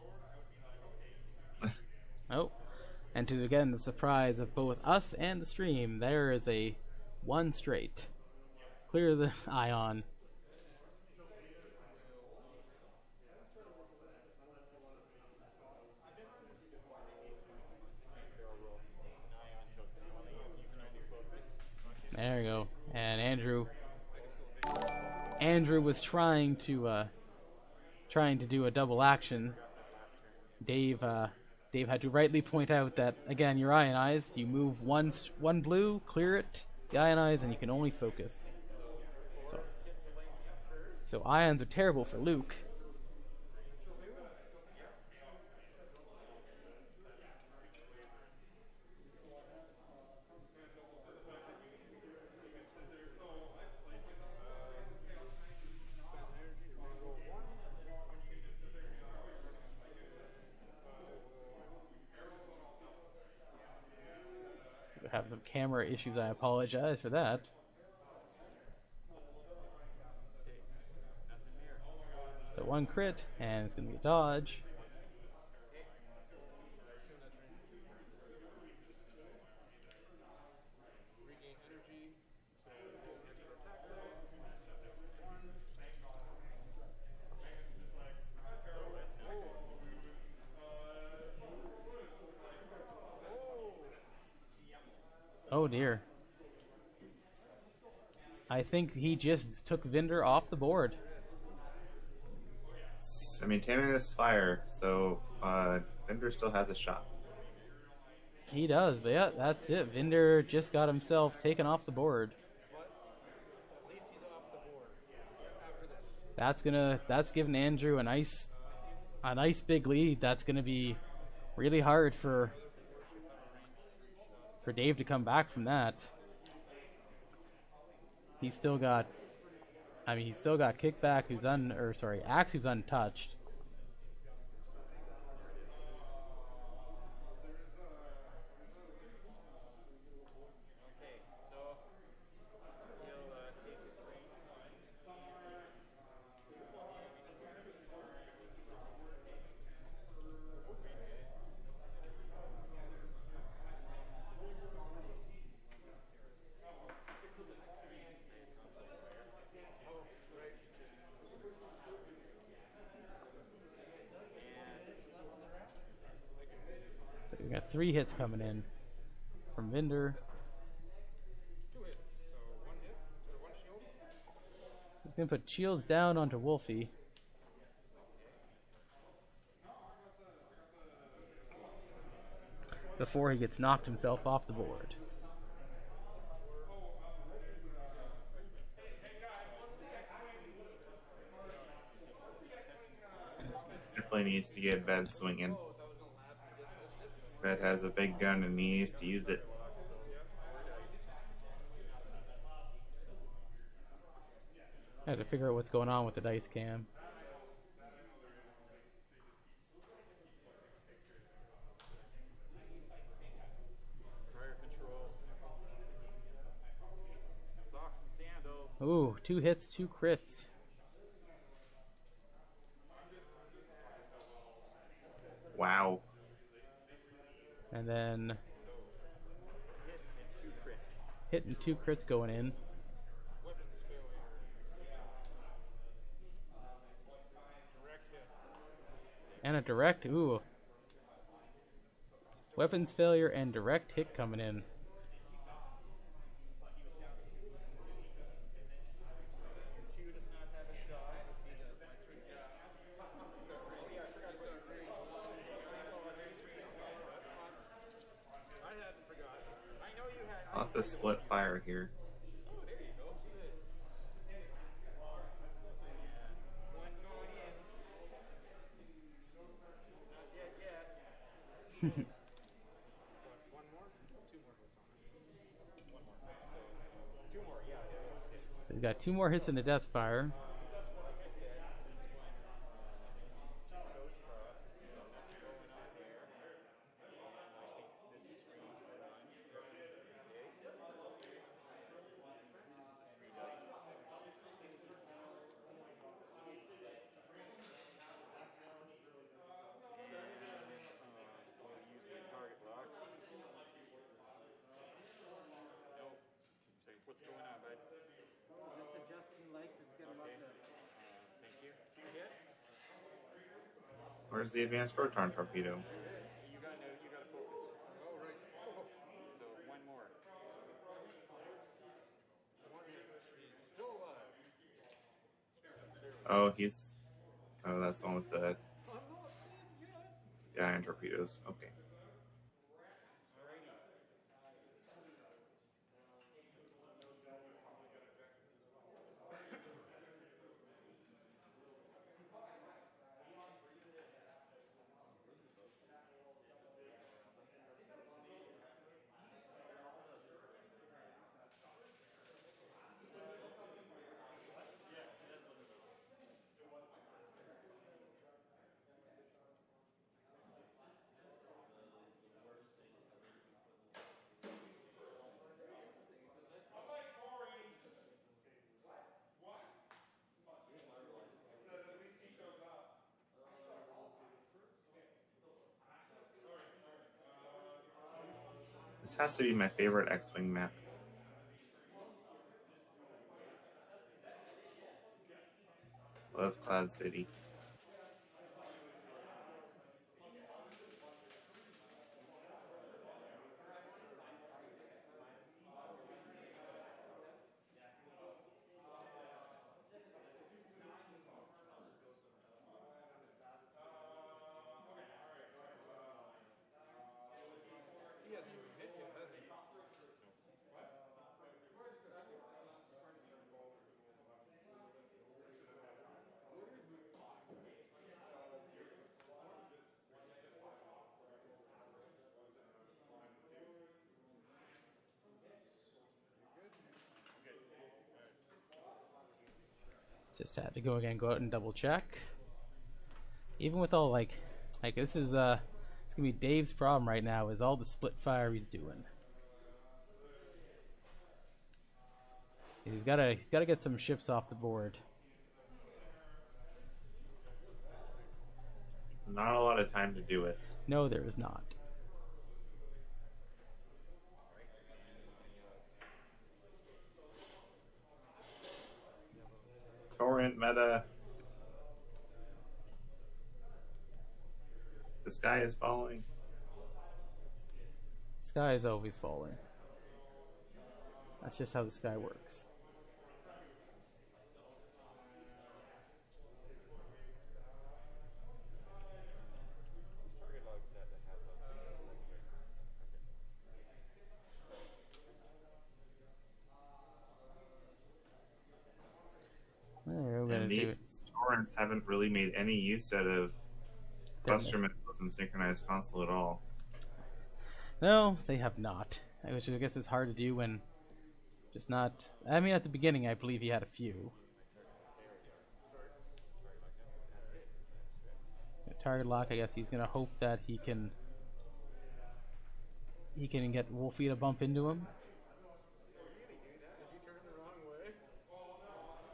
Oh, and to again the surprise of both us and the stream, there is a 1 straight. Clear the ion. There we go. And Andrew was trying to do a double action. Dave had to rightly point out that, again, you're ionized. You move one blue, clear it, ionize, and you can only focus. So ions are terrible for Luke. Have some camera issues, I apologize for that. So 1 crit, and it's going to be a dodge. Oh dear. I think he just took Vinder off the board. I mean, Tannen is fire, so Vinder still has a shot. He does, but yeah, that's it. Vinder just got himself taken off the board. At least he's off the board after this. That's giving Andrew a nice big lead. That's gonna be really hard for Dave to come back from that. He's still got kickback Axe who's untouched. So we got 3 hits coming in from Vinder. He's gonna put shields down onto Wolfie. Before he gets knocked himself off the board. Definitely needs to get Ved swinging. Ved has a big gun and he needs to use it. I have to figure out what's going on with the dice cam. Ooh, 2 hits, 2 crits. Wow. And then hit and 2 crits going in. And a direct, ooh. Weapons failure and direct hit coming in. Lots of split fire here. So he's got 2 more hits in the death fire. What's going on, bud? Just adjusting lights. It's getting Okay. Thank you. 2 hits. Where's the advanced proton torpedo? You got to focus. Oh, right. So 1 more. He's still alive. Oh, that's the one with the ion torpedoes. Okay. This has to be my favorite X-Wing map. Love Cloud City. He hasn't even hit yet, has he? Just had to go out and double check. Even with all like this is it's gonna be Dave's problem right now is all the split fire he's doing. He's gotta get some ships off the board. Not a lot of time to do it. No, there is not. Torrent meta. The sky is falling. Sky is always falling. That's just how the sky works. And these torrents haven't really made any use out of cluster missiles and synchronized console at all. No, they have not. Which I guess is hard to do when just not. I mean, at the beginning, I believe he had a few. Target lock. I guess he's gonna hope that he can get Wolfie to bump into him.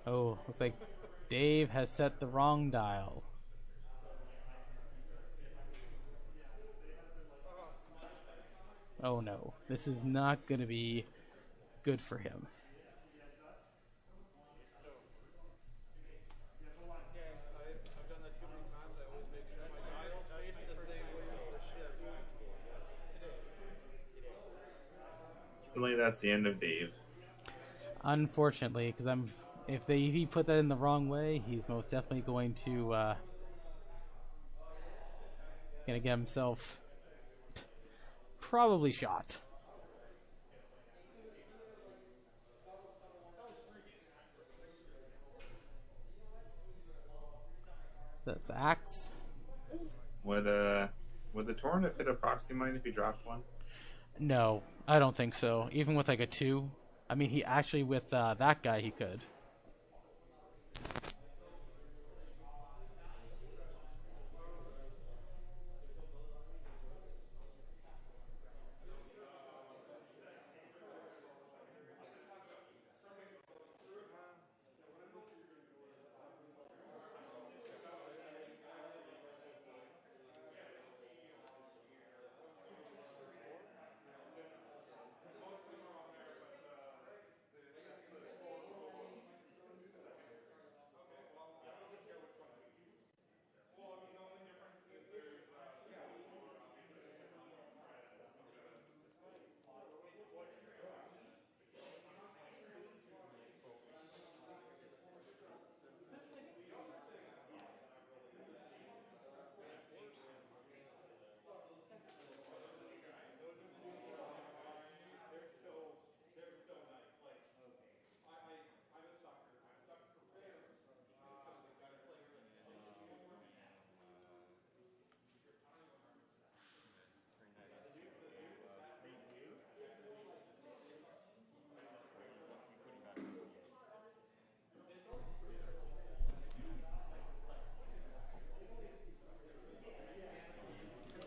Oh, looks like Dave has set the wrong dial. Oh no, this is not going to be good for him. Really, that's the end of Dave. Unfortunately, because if he put that in the wrong way, he's most definitely going to gonna get himself probably shot. That's axe. Would the Torrent fit a proxy mine if he dropped one? No, I don't think so. Even with like a 2. I mean, he actually with that guy he could.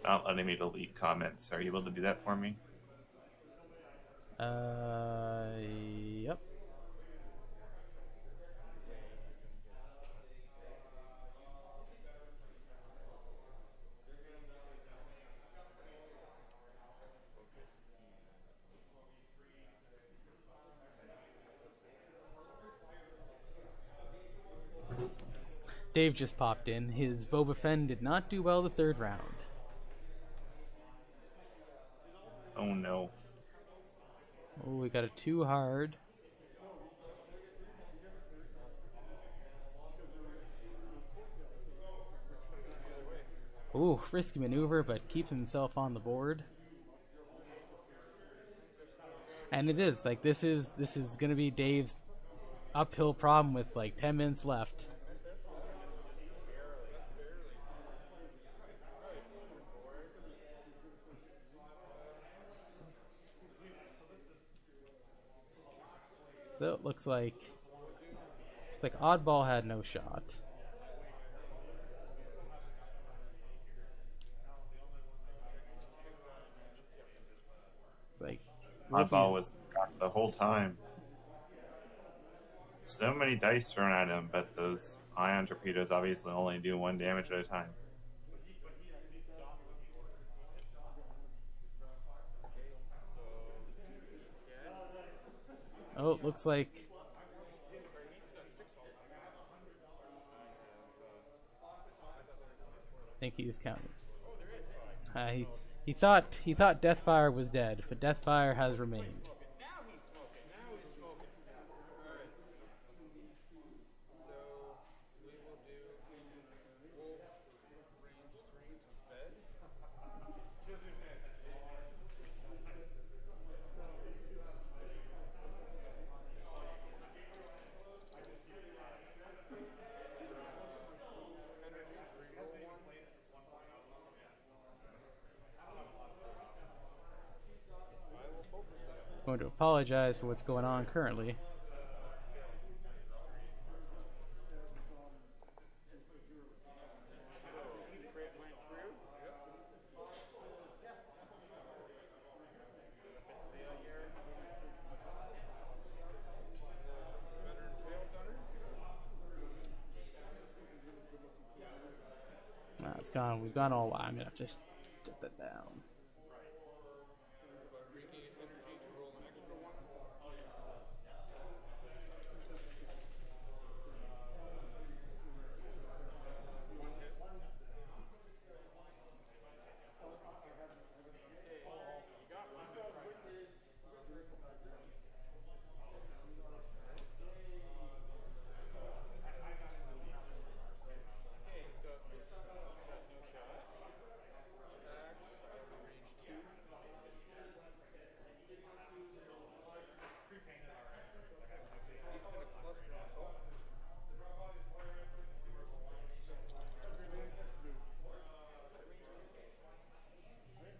Not letting me delete comments. Are you able to do that for me? Yep. Dave just popped in. His Boba Fett did not do well the 3rd round. Oh no. Oh, we got a 2 hard. Ooh, risky maneuver, but keeps himself on the board. And it is like this is gonna be Dave's uphill problem with like 10 minutes left. So it looks like It's like Oddball had no shot. It's like Oddball Wolfie's, was trapped the whole time. So many dice thrown at him, but those ion torpedoes obviously only do 1 damage at a time. oh, it looks like I think he's counting. He thought Deathfire was dead, but Deathfire has remained. Now he's smoking. Now he's smoking. Alright. So we will do Wolf range 3 to Fed. Going to apologize for what's going on currently. It's gone. We've gone all. I'm gonna have to get that down.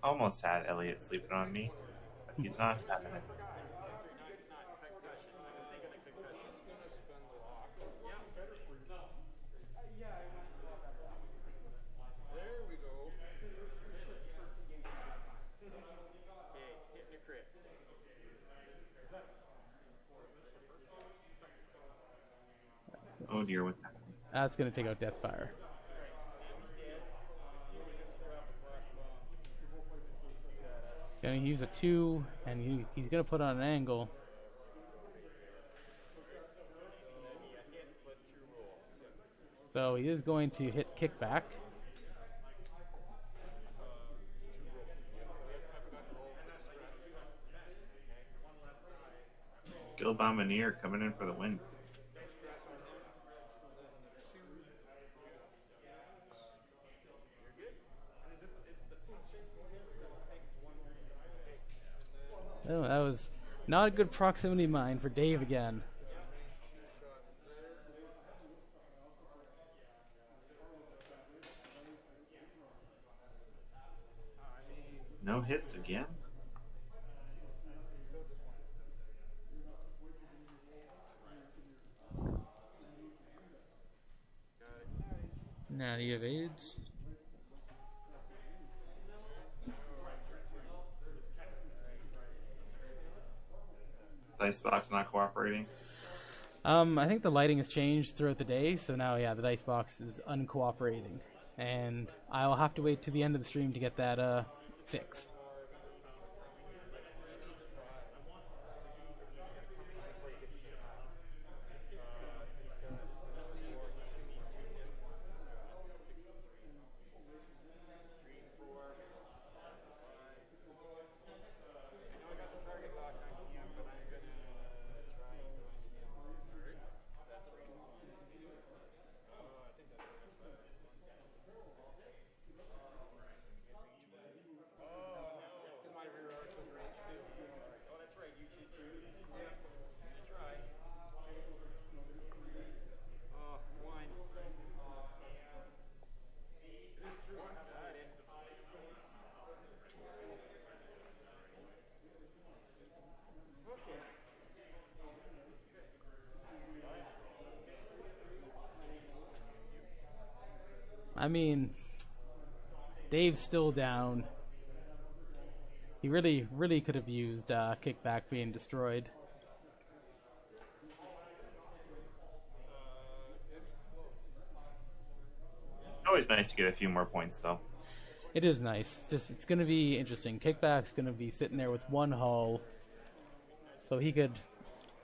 Almost had Elliot sleeping on me, but he's not having it. There we go. Okay, hit the crit. Oh dear, what's happening? That's gonna take out Deathfire. Gonna use a 2, and he's gonna put on an angle. So he is going to hit kickback. Gil Bombardier coming in for the win. Oh, that was not a good proximity mine for Dave again. No hits again? Now, do you have AIDS? Dicebox not cooperating. I think the lighting has changed throughout the day, so now, yeah, the dice box is uncooperating. And I'll have to wait to the end of the stream to get that fixed. I mean, Dave's still down. He really could have used kickback being destroyed. Always nice to get a few more points, though. It is nice. It's going to be interesting. Kickback's going to be sitting there with one hull, so he could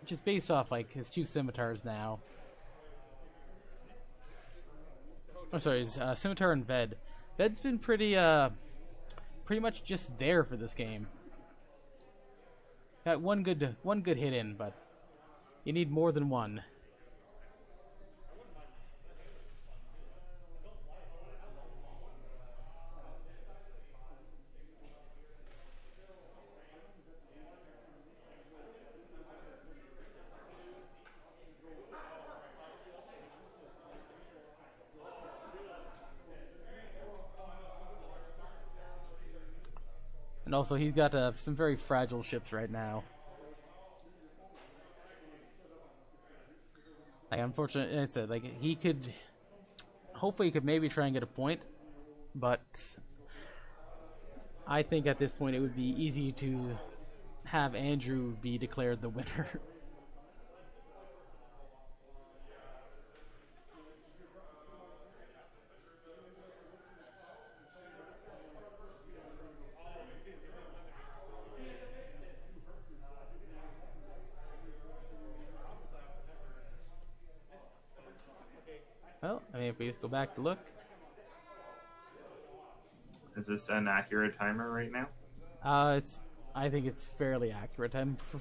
just based off like his 2 scimitars now. Oh, sorry, his scimitar and Ved. Ved's been pretty much just there for this game. Got one good hit in, but you need more than one. And also, he's got some very fragile ships right now. Like, unfortunately, I said, like, he could... Hopefully he could maybe try and get a point, but... I think at this point it would be easy to have Andrew be declared the winner. Well, I mean, if we just go back to look. Is this an accurate timer right now? I think it's fairly accurate. I'd say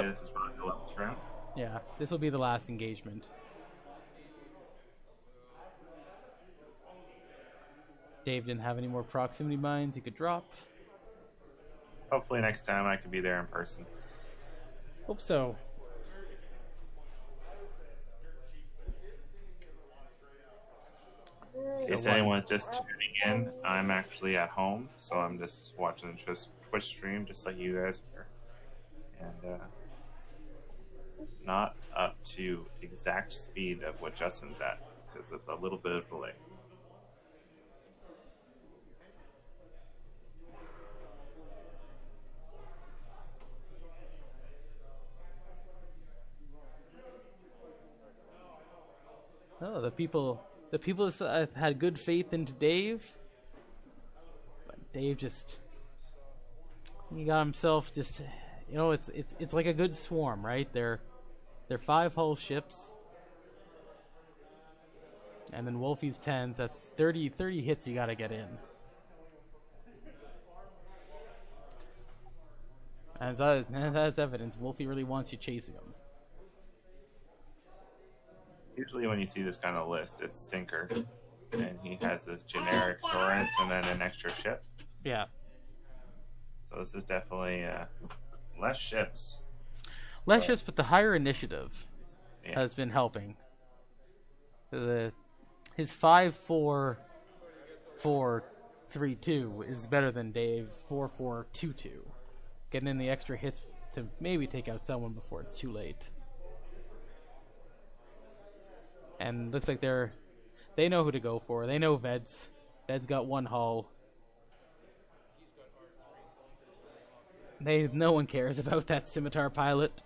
this is probably the last round. Yeah, this will be the last engagement. Dave didn't have any more proximity mines he could drop. Hopefully next time I can be there in person. Hope so. In case anyone's just tuning in, I'm actually at home, so I'm just watching the Twitch stream just like you guys are. And not up to exact speed of what Justin's at, because of a little bit of delay. Oh, the people had good faith into Dave, but Dave he got himself just, you know, it's like a good swarm, right? They're 5 hull ships, and then Wolfie's 10s. That's 30 hits you got to get in. And that's evidence. Wolfie really wants you chasing him. Usually when you see this kind of list, it's Sinker, and he has this generic Torrance and then an extra ship. Yeah. So this is definitely less ships. Less ships, but the higher initiative has been helping. His 5-4-4-3-2 is better than Dave's 4-4-2-2. Getting in the extra hits to maybe take out someone before it's too late. And looks like they know who to go for. They know Ved's. Ved's got 1 hull. No one cares about that scimitar pilot.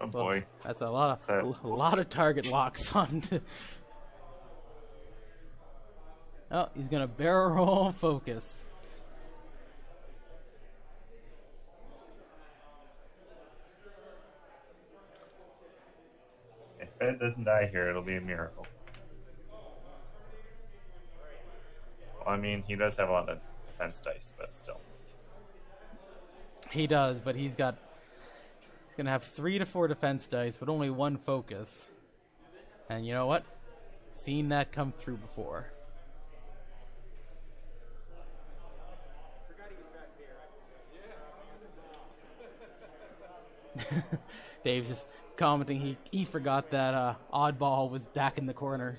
Oh boy, that's a lot of target locks on. Oh, he's gonna barrel roll focus. If Ed doesn't die here, it'll be a miracle. Well, I mean, he does have a lot of defense dice, but still. He does, but he's going to have 3 to 4 defense dice, but only 1 focus. And you know what? Seen that come through before. Dave's just commenting he forgot that Oddball was back in the corner.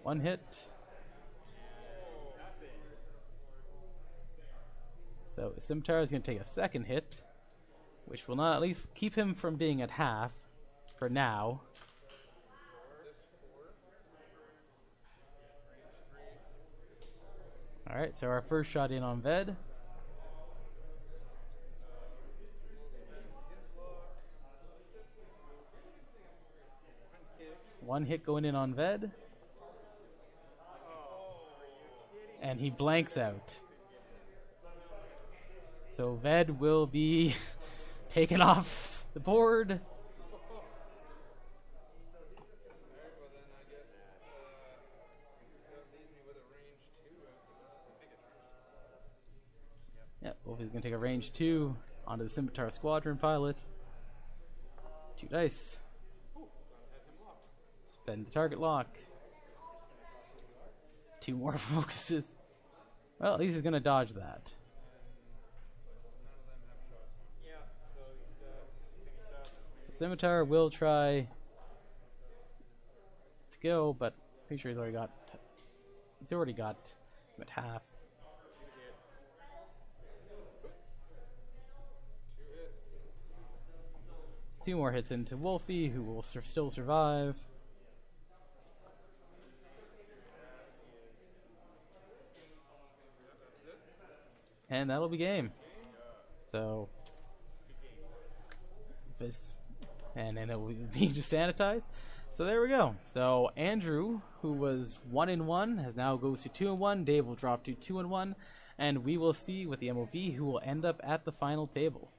One hit. So Scimitar is going to take a second hit, which will not at least keep him from being at half for now. Alright, so our first shot in on Ved. One hit going in on Ved. And he blanks out. So Ved will be taken off the board. Yeah, Wolfie's going to take a range 2 onto the Scimitar Squadron pilot. 2 dice. Spend the target lock. 2 more focuses. Well, at least he's going to dodge that. So Scimitar will try to go, but pretty sure he's already got him at half. Two more hits into Wolfie, who will still survive. And that'll be game. So, and then it will be just sanitized. So there we go. So Andrew, who was 1-1, has now goes to 2-1. Dave will drop to 2-1, and we will see with the MOV who will end up at the final table.